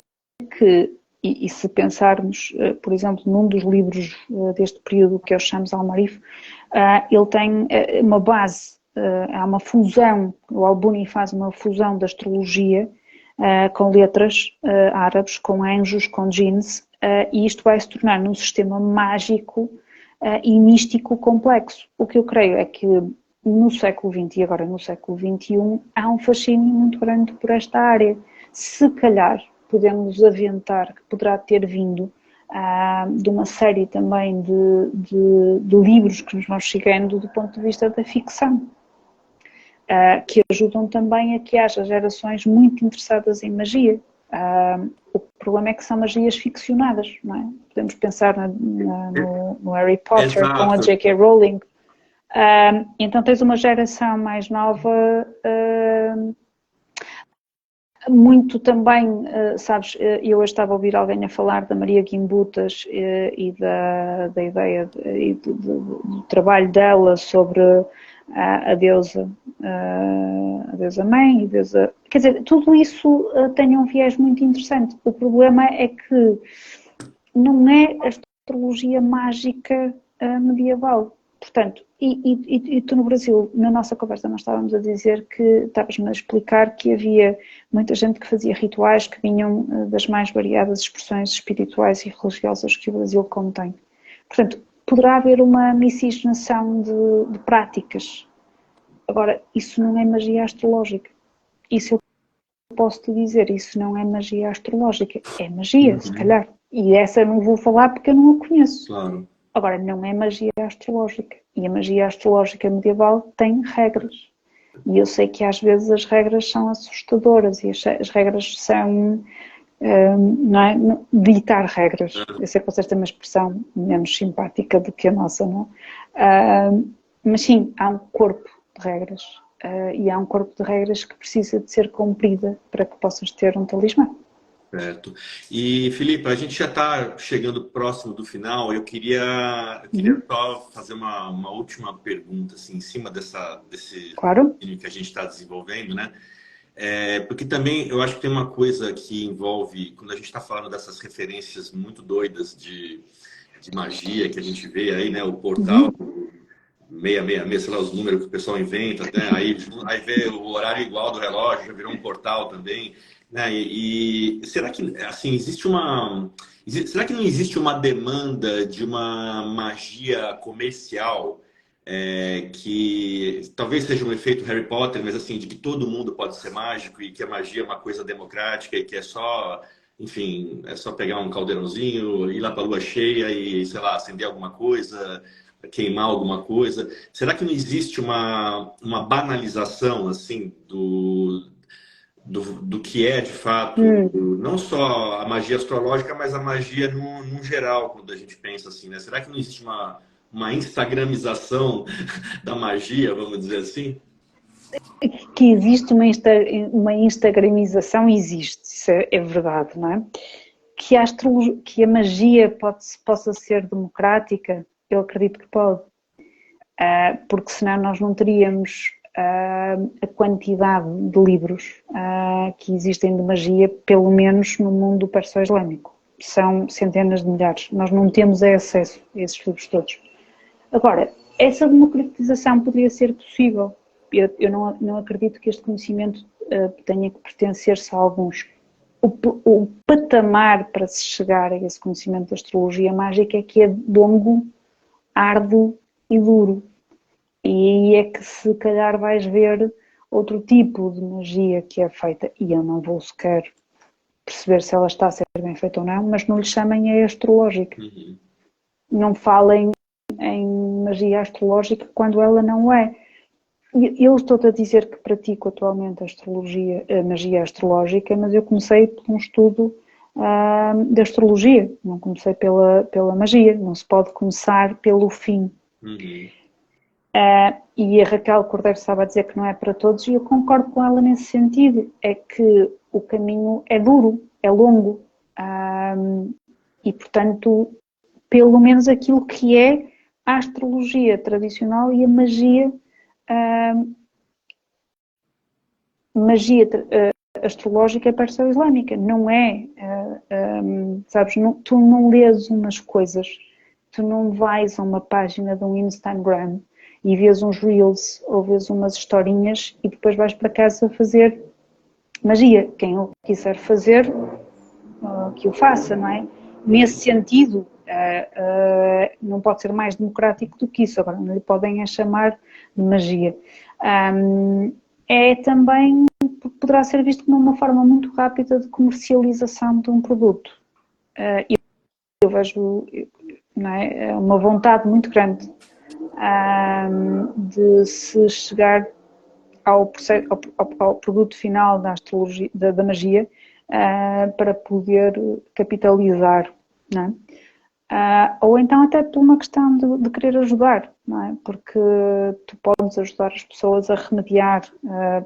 que, e se pensarmos, por exemplo, num dos livros deste período, que é o Shams al-Marif, ele tem uma base, há uma fusão, o Al-Buni faz uma fusão da astrologia com letras árabes, com anjos, com djinns, e isto vai se tornar num sistema mágico e místico complexo. O que eu creio é que no século XX e agora no século XXI há um fascínio muito grande por esta área. Se calhar podemos aventar que poderá ter vindo de uma série também de livros que nos vão chegando do ponto de vista da ficção, que ajudam também a que haja gerações muito interessadas em magia. O problema é que são magias ficcionadas, não é? Podemos pensar no Harry Potter, exato, com a J.K. Rowling. Então tens uma geração mais nova, muito também, sabes, eu hoje estava a ouvir alguém a falar da Maria Guimbutas e da ideia do trabalho dela sobre a deusa mãe e deusa... Quer dizer, tudo isso tem um viés muito interessante. O problema é que não é a astrologia mágica medieval. Portanto, e tu no Brasil, na nossa conversa, nós estávamos a dizer que, estavas-me a explicar que havia muita gente que fazia rituais que vinham das mais variadas expressões espirituais e religiosas que o Brasil contém. Portanto, poderá haver uma miscigenação de práticas. Agora, isso não é magia astrológica. Isso eu posso te dizer, isso não é magia astrológica. É magia, se calhar. E essa eu não vou falar porque eu não a conheço. Claro. Agora, não é magia astrológica. E a magia astrológica medieval tem regras. E eu sei que às vezes as regras são assustadoras e as regras são... não é? Ditar regras. Eu sei que vocês têm uma expressão menos simpática do que a nossa, não é? Mas sim, há um corpo de regras e há um corpo de regras que precisa de ser cumprida para que possas ter um talismã. Certo. E, Filipe, a gente já está chegando próximo do final. Eu queria só fazer uma última pergunta, assim, em cima desse Claro. raciocínio que a gente está desenvolvendo, né? Porque também eu acho que tem uma coisa que envolve, quando a gente está falando dessas referências muito doidas de magia que a gente vê aí, né? O portal Uhum. 666, sei lá, os números que o pessoal inventa, né? Aí vê o horário igual do relógio, já virou um portal também, né? E será que, assim, será que não existe uma demanda de uma magia comercial, que talvez seja um efeito Harry Potter, mas assim, de que todo mundo pode ser mágico e que a magia é uma coisa democrática e que é só, enfim, é só pegar um caldeirãozinho, ir lá para a lua cheia e, sei lá, acender alguma coisa, queimar alguma coisa. Será que não existe uma banalização assim do que é de fato, Hum. não só a magia astrológica, mas a magia no geral, quando a gente pensa assim, né? Será que não existe uma instagramização da magia, vamos dizer assim? Que existe uma instagramização, existe, isso é verdade, não é? Que a magia possa ser democrática, eu acredito que pode, porque senão nós não teríamos a quantidade de livros que existem de magia, pelo menos no mundo do persa-islâmico. São centenas de milhares. Nós não temos acesso a esses livros todos. Agora, essa democratização poderia ser possível. Eu não acredito que este conhecimento tenha que pertencer só a alguns. O patamar para se chegar a esse conhecimento da astrologia mágica é que é longo, árduo e duro. E aí é que se calhar vais ver outro tipo de magia que é feita, e eu não vou sequer perceber se ela está a ser bem feita ou não, mas não lhe chamem a astrológica. Uhum. Não falem em magia astrológica quando ela não é. Eu estou-te a dizer que pratico atualmente a magia astrológica, mas eu comecei por um estudo da astrologia, não comecei pela magia, não se pode começar pelo fim. Uhum. E a Raquel Cordeiro estava a dizer que não é para todos, e eu concordo com ela nesse sentido, é que o caminho é duro, é longo, e portanto, pelo menos aquilo que é a astrologia tradicional e a magia astrológica persa-islâmica, não é, sabes, tu não lês umas coisas, tu não vais a uma página de um Instagram e vês uns reels ou vês umas historinhas e depois vais para casa fazer magia. Quem o quiser fazer, que o faça, não é? Nesse sentido, não pode ser mais democrático do que isso. Agora, não lhe podem chamar de magia. É também, poderá ser visto como uma forma muito rápida de comercialização de um produto. Eu vejo, não é, uma vontade muito grande de se chegar ao produto final da astrologia, da magia, para poder capitalizar, não é? Ou então até por uma questão de querer ajudar, não é? Porque tu podes ajudar as pessoas a remediar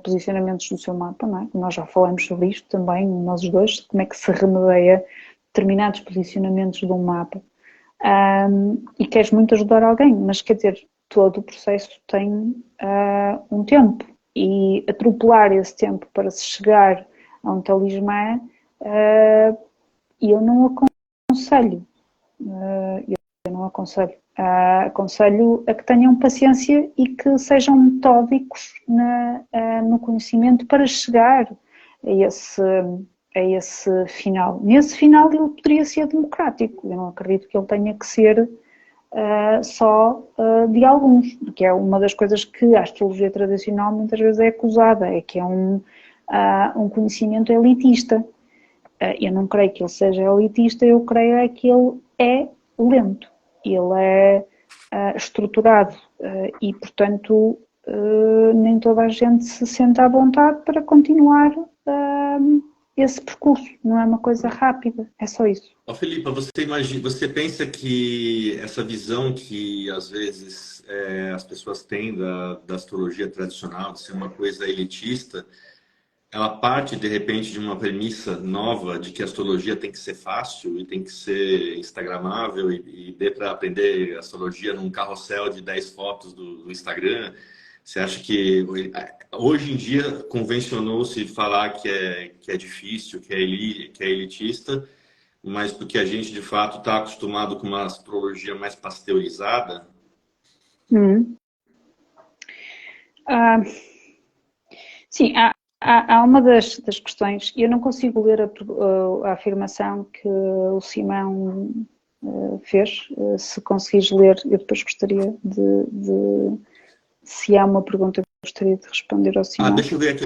posicionamentos no seu mapa, não é? Nós já falamos sobre isto também, nós dois, como é que se remedia determinados posicionamentos de um mapa. E queres muito ajudar alguém, mas quer dizer, todo o processo tem um tempo, e atropelar esse tempo para se chegar a um talismã, eu não aconselho. Eu não aconselho. Aconselho a que tenham paciência e que sejam metódicos no conhecimento para chegar a esse final. Nesse final ele poderia ser democrático. Eu não acredito que ele tenha que ser só de alguns, que é uma das coisas que a astrologia tradicional muitas vezes é acusada, é que é um conhecimento elitista. Eu não creio que ele seja elitista, eu creio é que ele é lento, ele é estruturado, e portanto nem toda a gente se sente à vontade para continuar esse percurso, não é uma coisa rápida, é só isso. Ó, Filipa, você pensa que essa visão que às vezes as pessoas têm da astrologia tradicional, de ser uma coisa elitista, ela parte de repente de uma premissa nova de que a astrologia tem que ser fácil e tem que ser instagramável e dê para aprender astrologia num carrossel de 10 fotos do Instagram? Você acha que hoje em dia convencionou-se falar que é difícil, que é elitista, mas porque a gente de fato está acostumado com uma astrologia mais pasteurizada? Hum. Ah, sim, há uma das questões, eu não consigo ler a afirmação que o Simão fez. Se conseguires ler, eu depois gostaria se há uma pergunta que eu gostaria de responder ao Simão. Deixa eu ver aqui.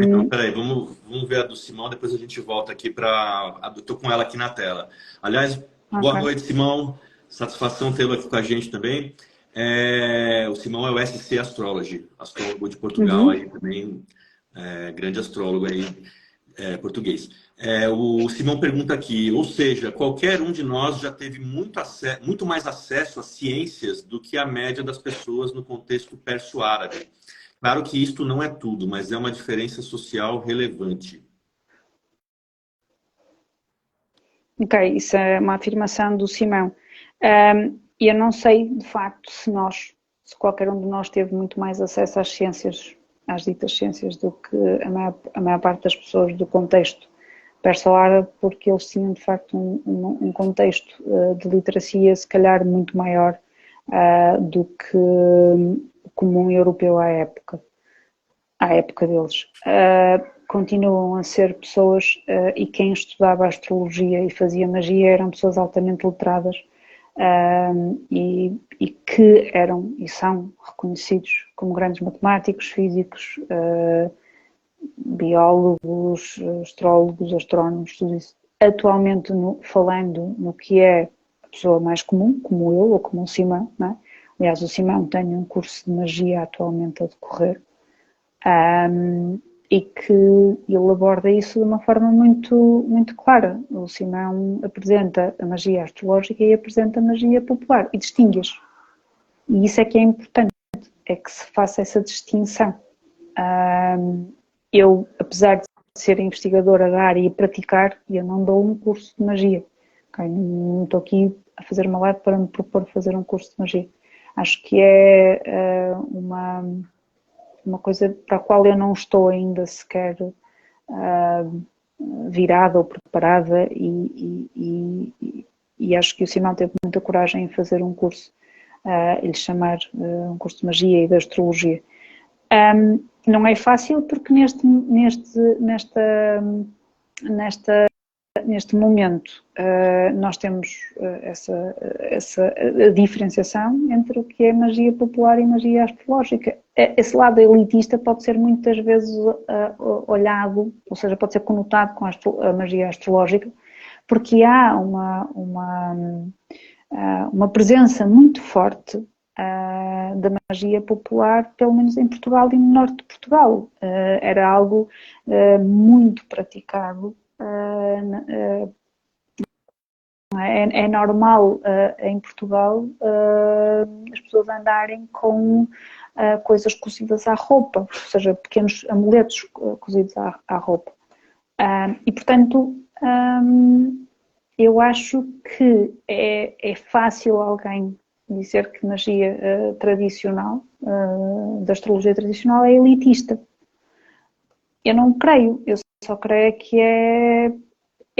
Então, peraí, vamos ver a do Simão, depois a gente volta aqui para. Estou com ela aqui na tela. Aliás, boa noite, Simão. Satisfação tê-lo aqui com a gente também. O Simão é o SC Astrology, astrólogo de Portugal aí também, grande astrólogo aí, português. O Simão pergunta aqui, ou seja, qualquer um de nós já teve muito mais acesso a ciências do que a média das pessoas no contexto perso-árabe. Claro que isto não é tudo, mas é uma diferença social relevante. Ok, isso é uma afirmação do Simão. Eu não sei, de facto, se qualquer um de nós teve muito mais acesso às ciências, às ditas ciências, do que a maior parte das pessoas do contexto perso-árabe, porque eles tinham, de facto, um contexto de literacia, se calhar, muito maior do que o comum europeu à época deles. Continuam a ser pessoas, e quem estudava astrologia e fazia magia eram pessoas altamente letradas, e que eram e são reconhecidos como grandes matemáticos, físicos, biólogos, astrólogos, astrónomos, tudo isso. Atualmente, falando no que é a pessoa mais comum, como eu ou como o Simão, não é? Aliás, o Simão tem um curso de magia atualmente a decorrer, e que ele aborda isso de uma forma muito, muito clara. O Simão apresenta a magia astrológica e apresenta a magia popular e distingue-as. E isso é que é importante, é que se faça essa distinção. Eu, apesar de ser investigadora da área e praticar, eu não dou um curso de magia. Okay? Não estou aqui a fazer uma live para me propor fazer um curso de magia. Acho que é uma coisa para a qual eu não estou ainda sequer virada ou preparada, e acho que o Simão teve muita coragem em fazer um curso, lhe chamar um curso de magia e de astrologia. Não é fácil porque neste momento nós temos essa diferenciação entre o que é magia popular e magia astrológica. Esse lado elitista pode ser muitas vezes olhado, ou seja, pode ser conotado com a magia astrológica, porque há uma presença muito forte da magia popular, pelo menos em Portugal e no norte de Portugal. Era algo muito praticado. É normal em Portugal as pessoas andarem com coisas cozidas à roupa, ou seja, pequenos amuletos cozidos à roupa. E, portanto, eu acho que é fácil alguém dizer que magia tradicional, da astrologia tradicional, é elitista. Eu não creio, eu só creio que é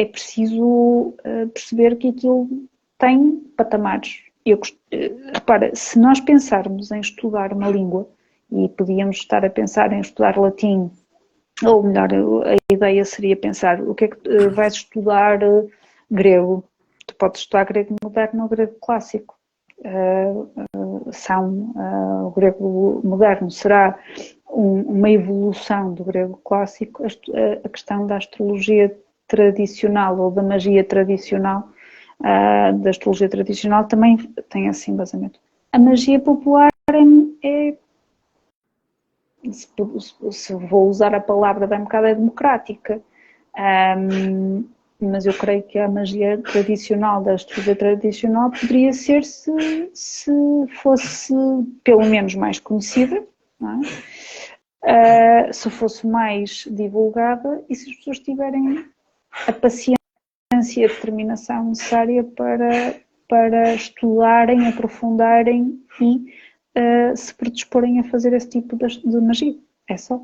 preciso perceber que aquilo tem patamares. Repara, se nós pensarmos em estudar uma língua, e podíamos estar a pensar em estudar latim, ou melhor, a ideia seria pensar o que é que vais estudar grego. Tu podes estudar grego moderno ou grego clássico. O grego moderno será uma evolução do grego clássico. A questão da astrologia tradicional ou da magia tradicional, da astrologia tradicional, também tem esse embasamento. A magia popular se vou usar a palavra bem um bocado, é democrática. Mas eu creio que a magia tradicional, da astrologia tradicional, poderia ser se fosse pelo menos mais conhecida, não é? Se fosse mais divulgada e se as pessoas tiverem a paciência e a determinação necessária para estudarem, aprofundarem e se predisporem a fazer esse tipo de magia. É só.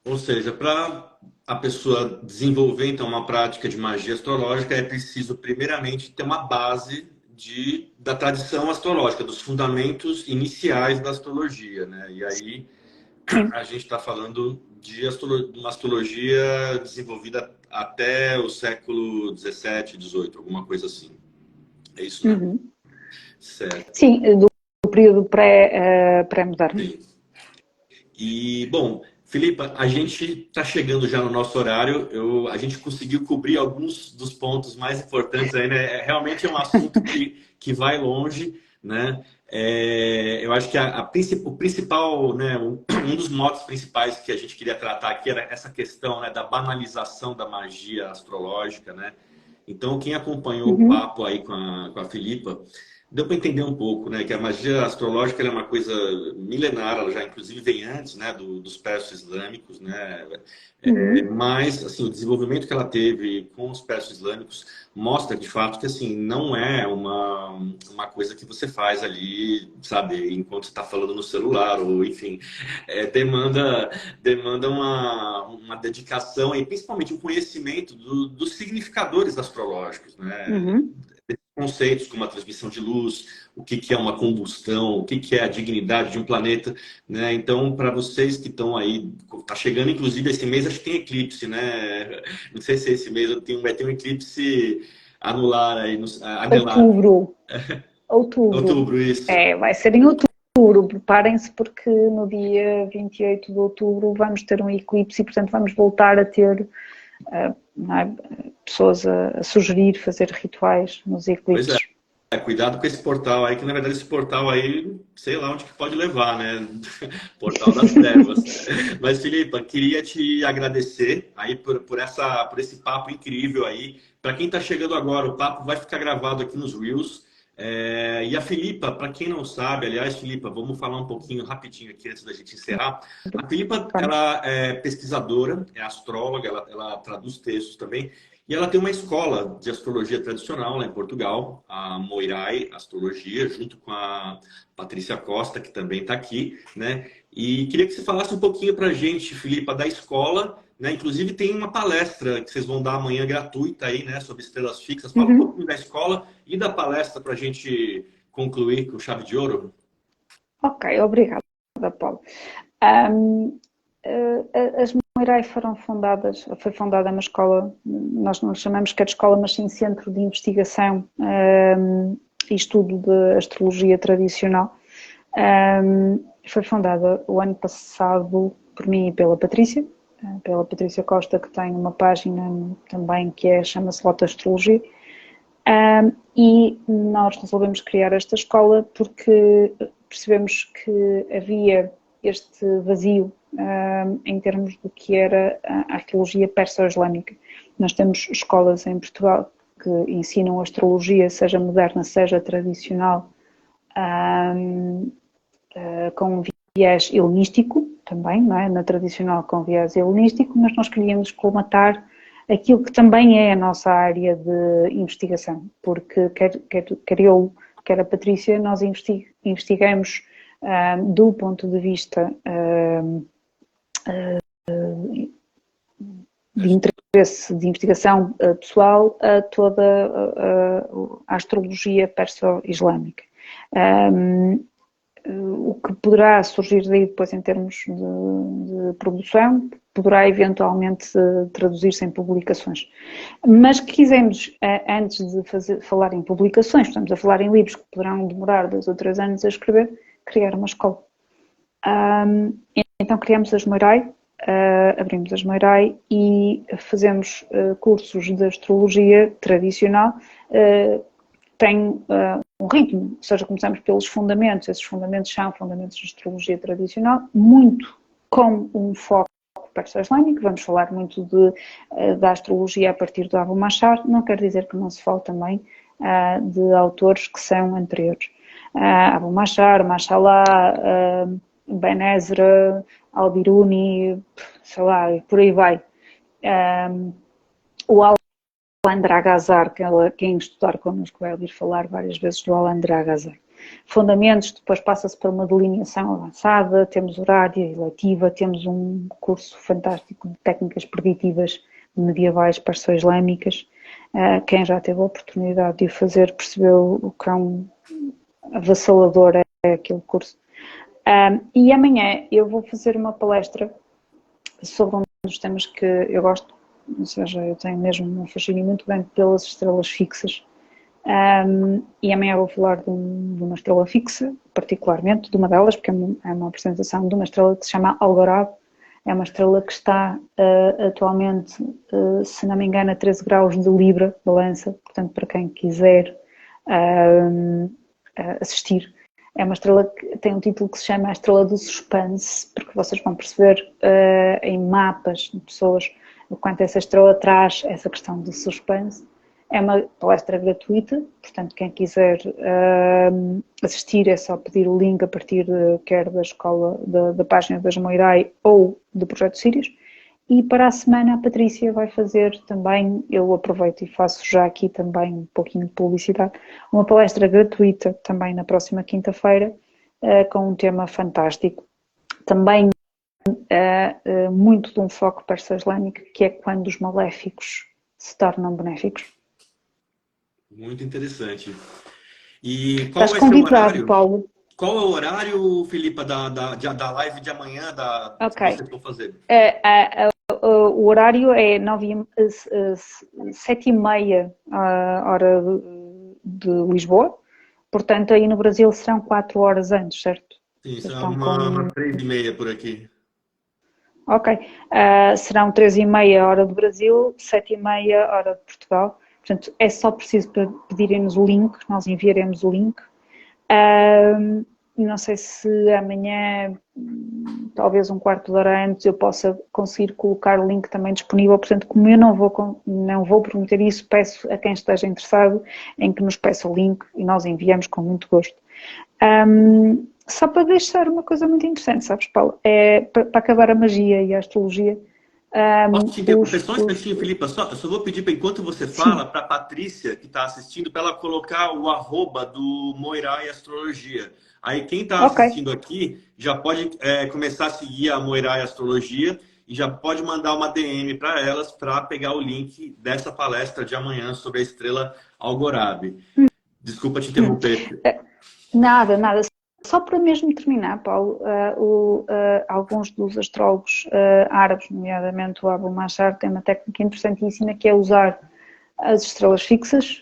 Ou seja, para a pessoa desenvolver então uma prática de magia astrológica é preciso primeiramente ter uma base da tradição astrológica, dos fundamentos iniciais da astrologia, né? E aí Sim. a gente está falando de uma astrologia desenvolvida até o século 17, 18, alguma coisa assim. É isso, né? Uhum. Certo. Sim, do período pré-moderno. Sim. E, bom, Filipa, a gente está chegando já no nosso horário. A gente conseguiu cobrir alguns dos pontos mais importantes aí, né? Realmente é um assunto que vai longe, né? Eu acho que o principal, né, um dos motos principais que a gente queria tratar aqui era essa questão, né, da banalização da magia astrológica, né? Então, quem acompanhou o Uhum. papo aí com a Filipa, deu para entender um pouco, né, que a magia astrológica é uma coisa milenar, ela já inclusive vem antes, né, dos persas islâmicos, né, Uhum. mas assim o desenvolvimento que ela teve com os persas islâmicos mostra de fato que assim não é uma coisa que você faz ali, sabe, enquanto você está falando no celular ou enfim, demanda uma dedicação e principalmente um conhecimento dos significadores astrológicos, né? Uhum. Conceitos como a transmissão de luz, o que é uma combustão, o que é a dignidade de um planeta, né? Então, para vocês que estão aí, tá chegando inclusive esse mês, acho que tem eclipse, né? Não sei se esse mês vai ter um eclipse anular aí, anelar. Outubro. Outubro. Outubro, isso. Vai ser em outubro. Preparem-se porque no dia 28 de outubro vamos ter um eclipse e, portanto, vamos voltar a ter pessoas a sugerir fazer rituais nos Pois é. eclipses. Cuidado com esse portal aí, que na verdade esse portal aí, sei lá onde que pode levar, né? Portal das trevas. Mas, Filipa, queria te agradecer aí por esse papo incrível aí. Para quem está chegando agora, o papo vai ficar gravado aqui nos Reels. E a Filipa, para quem não sabe, aliás, Filipa, vamos falar um pouquinho rapidinho aqui antes da gente encerrar. A Filipa, Vamos. ela é pesquisadora, é astróloga, ela traduz textos também. E ela tem uma escola de astrologia tradicional lá em Portugal, a Moirai Astrologia, junto com a Patrícia Costa, que também está aqui, né? E queria que você falasse um pouquinho para a gente, Filipa, da escola, né? Inclusive tem uma palestra que vocês vão dar amanhã gratuita aí, né? Sobre estrelas fixas. Fala um Uhum. pouquinho da escola e da palestra para a gente concluir com chave de ouro. Ok, obrigada, Paulo. As Moirai foi fundada uma escola, nós não chamamos que é de escola, mas sim centro de investigação e estudo de astrologia tradicional. Foi fundada o ano passado por mim e pela Patrícia Costa, que tem uma página também que chama-se Lota Astrologia. E nós resolvemos criar esta escola porque percebemos que havia este vazio em termos do que era a arqueologia perso-islâmica. Nós temos escolas em Portugal que ensinam astrologia, seja moderna, seja tradicional, com viés helenístico também, não é? Na tradicional com viés helenístico, mas nós queríamos colmatar aquilo que também é a nossa área de investigação, porque quer eu, quer a Patrícia, nós investigamos do ponto de vista de interesse de investigação pessoal a toda a astrologia perso-islâmica. O que poderá surgir daí depois em termos de produção poderá eventualmente traduzir-se em publicações. Mas quisemos, antes de falar em publicações, estamos a falar em livros que poderão demorar 2 ou 3 anos a escrever, criar uma escola. Então criamos as Moirai, abrimos as Moirai e fazemos cursos de astrologia tradicional. Tem um ritmo, ou seja, começamos pelos fundamentos, esses fundamentos são fundamentos de astrologia tradicional, muito com um foco persa islâmico, vamos falar muito da astrologia a partir do Abu Mashar, não quer dizer que não se fale também de autores que são anteriores. Abu Mashar, Mashallah, Ben Ezra, Al-Biruni, sei lá, e por aí vai. O Alan Dragazar, quem estudar connosco vai ouvir falar várias vezes do Alan Dragazar. Fundamentos, depois passa-se para uma delineação avançada, temos horária eletiva, temos um curso fantástico de técnicas preditivas medievais perso-islâmicas. Quem já teve a oportunidade de o fazer percebeu o quão avassalador é aquele curso. E amanhã eu vou fazer uma palestra sobre um dos temas que eu gosto, ou seja, eu tenho mesmo um fascínio muito grande pelas estrelas fixas. E amanhã vou falar de uma estrela fixa, particularmente, de uma delas, porque é uma apresentação de uma estrela que se chama Algorab. É uma estrela que está atualmente, se não me engano, a 13 graus de Libra, balança, portanto, para quem quiser assistir. É uma estrela que tem um título que se chama a Estrela do Suspense, porque vocês vão perceber em mapas de pessoas o quanto essa estrela traz essa questão do suspense. É uma palestra gratuita, portanto, quem quiser assistir é só pedir o link a partir quer da escola, da página das Moirai ou do Projeto Sírios. E para a semana a Patrícia vai fazer também, eu aproveito e faço já aqui também um pouquinho de publicidade, uma palestra gratuita também na próxima quinta-feira, com um tema fantástico. Também muito de um foco perso-islâmico, que é quando os maléficos se tornam benéficos. Muito interessante. E qual Estás vai ser o convidado, horário? Paulo. Qual é o horário, Filipa, da live de amanhã que Ok. vocês vão fazer? O horário é 7h30 hora de Lisboa, portanto aí no Brasil serão 4 horas antes, certo? Sim, Vocês são estão umas 3h30 por aqui. Ok. Serão 3h30 hora do Brasil, 7h30 hora de Portugal. Portanto, é só preciso pedirem-nos o link, nós enviaremos o link. Não sei se amanhã, talvez um quarto de hora antes, eu possa conseguir colocar o link também disponível. Portanto, como eu não vou prometer isso, peço a quem esteja interessado em que nos peça o link e nós enviamos com muito gosto. Só para deixar uma coisa muito interessante, sabes, Paulo? Para acabar a magia e a astrologia. Posso te interromper só um instantinho, Filipa? Eu só vou pedir para, enquanto você fala, para a Patrícia, que está assistindo, para ela colocar o @ do Moirai Astrologia. Aí quem está assistindo aqui já pode começar a seguir a Moirai Astrologia e já pode mandar uma DM para elas para pegar o link dessa palestra de amanhã sobre a estrela Algorab. Desculpa te interromper. Nada. Só para mesmo terminar, Paulo, alguns dos astrólogos árabes, nomeadamente o Abu Mashar, tem uma técnica interessantíssima que é usar as estrelas fixas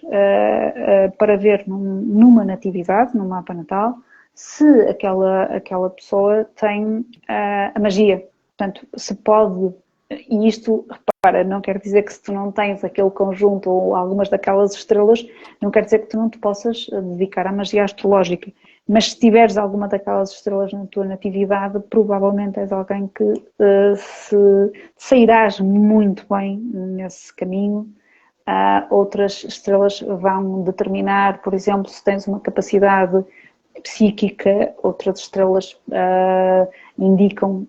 para ver numa natividade, num mapa natal, se aquela pessoa tem a magia. Portanto, se pode, e isto, repara, não quer dizer que se tu não tens aquele conjunto ou algumas daquelas estrelas, não quer dizer que tu não te possas dedicar à magia astrológica. Mas se tiveres alguma daquelas estrelas na tua natividade, provavelmente és alguém que sairás muito bem nesse caminho. Outras estrelas vão determinar, por exemplo, se tens uma capacidade psíquica, outras estrelas indicam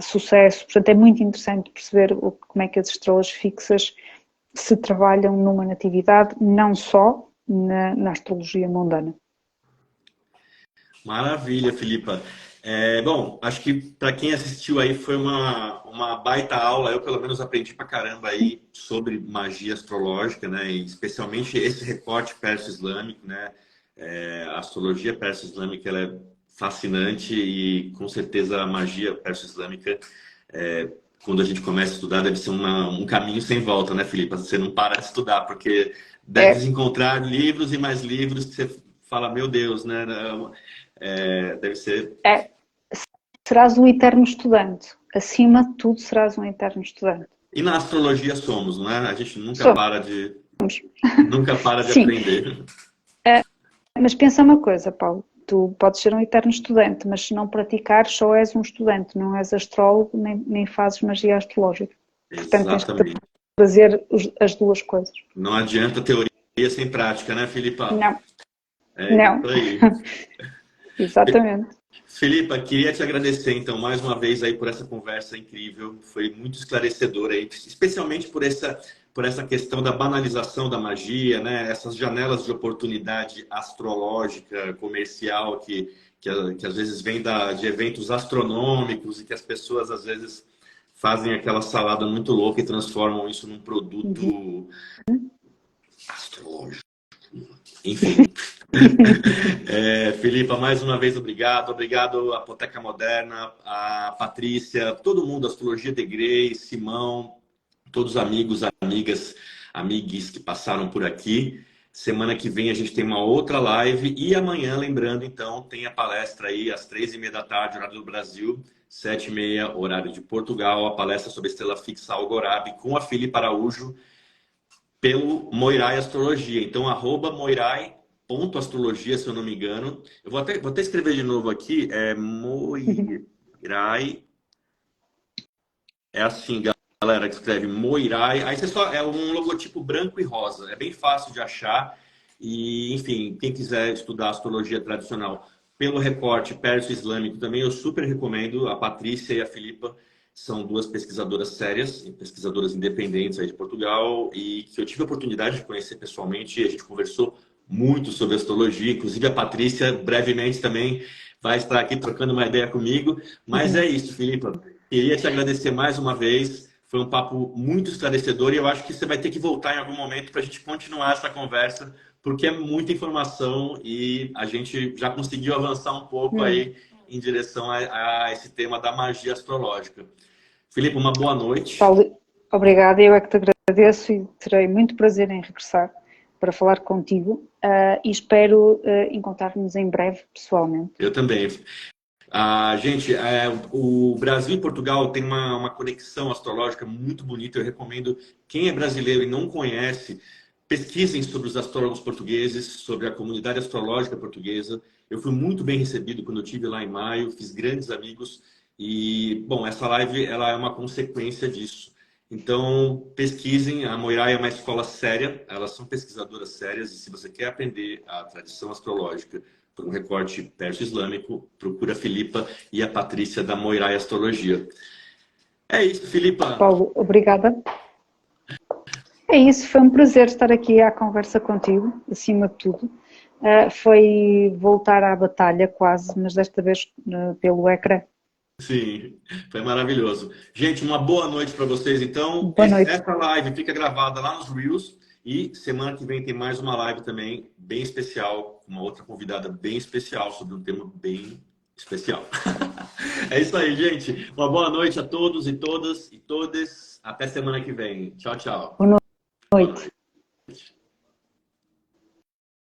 sucesso. Portanto, é muito interessante perceber como é que as estrelas fixas se trabalham numa natividade, não só na astrologia mundana. Maravilha, Filipa. Bom, acho que para quem assistiu aí foi uma baita aula. Eu, pelo menos, aprendi pra caramba aí sobre magia astrológica, né? E especialmente esse recorte perso-islâmico, né? A astrologia perso-islâmica ela é fascinante e, com certeza, a magia perso-islâmica, quando a gente começa a estudar, deve ser um caminho sem volta, né, Filipa? Você não para de estudar, porque deve encontrar livros e mais livros que você fala, meu Deus, né? Deve ser... Serás um eterno estudante. Acima de tudo, serás um eterno estudante. E na astrologia somos, não é? A gente nunca para de Sim. aprender. Mas pensa uma coisa, Paulo. tu podes ser um eterno estudante, mas se não praticares, só és um estudante, não és astrólogo, nem fazes magia astrológica. Portanto, tens que Exatamente. fazer as duas coisas. Não adianta teoria sem prática, né, Filipa? Não, É não. isso aí. Exatamente. Filipa, queria te agradecer, então, mais uma vez aí por essa conversa incrível. Foi muito esclarecedora aí, especialmente por essa questão da banalização da magia, né? Essas janelas de oportunidade astrológica, comercial, que às vezes vem de eventos astronômicos e que as pessoas, às vezes, fazem aquela salada muito louca e transformam isso num produto astrológico. Enfim. Filipa, mais uma vez, obrigado. Obrigado à Apoteca Moderna, à Patrícia, todo mundo, Astrologia de Grey, Simão, todos os amigos, amigas, amigues que passaram por aqui. Semana que vem a gente tem uma outra live e amanhã, lembrando, então, tem a palestra aí às 3h30 da tarde, horário do Brasil, 7h30, horário de Portugal, a palestra sobre estrela fixa Algorab com a Filipa Araújo pelo Moirai Astrologia. Então, @moirai.astrologia, se eu não me engano. Eu vou até escrever de novo aqui. Moirai. É assim, galera, que escreve Moirai. Aí você só é um logotipo branco e rosa. É bem fácil de achar. E, enfim, quem quiser estudar astrologia tradicional pelo recorte perso-islâmico também, eu super recomendo. A Patrícia e a Filipa são duas pesquisadoras sérias, pesquisadoras independentes aí de Portugal, e que eu tive a oportunidade de conhecer pessoalmente, e a gente conversou muito sobre astrologia, inclusive a Patrícia brevemente também vai estar aqui trocando uma ideia comigo. Mas é isso, Filipa. Queria te agradecer mais uma vez. Foi um papo muito esclarecedor e eu acho que você vai ter que voltar em algum momento para a gente continuar essa conversa, porque é muita informação e a gente já conseguiu avançar um pouco aí em direção a esse tema da magia astrológica. Filipe, uma boa noite. Paulo, obrigada. Eu é que te agradeço e terei muito prazer em regressar para falar contigo e espero encontrar-nos em breve pessoalmente. Eu também. Gente, o Brasil e Portugal tem uma conexão astrológica muito bonita. Eu recomendo, quem é brasileiro e não conhece, pesquisem sobre os astrólogos portugueses, sobre a comunidade astrológica portuguesa. Eu fui muito bem recebido quando eu estive lá em maio, fiz grandes amigos e, bom, essa live ela é uma consequência disso. Então, pesquisem. A Moirai é uma escola séria, elas são pesquisadoras sérias e se você quer aprender a tradição astrológica por um recorte perso-islâmico, procura a Filipa e a Patrícia da Moirai Astrologia. É isso, Filipa. Paulo, obrigada. É isso, foi um prazer estar aqui à conversa contigo, acima de tudo. Foi voltar à batalha quase, mas desta vez pelo ecrã. Sim, foi maravilhoso. Gente, uma boa noite para vocês, então. Boa noite. Essa live fica gravada lá nos Reels e semana que vem tem mais uma live também bem especial, uma outra convidada bem especial sobre um tema bem especial. É isso aí, gente. Uma boa noite a todos e todas e todes. Até semana que vem. Tchau, tchau. Boa noite. Boa noite.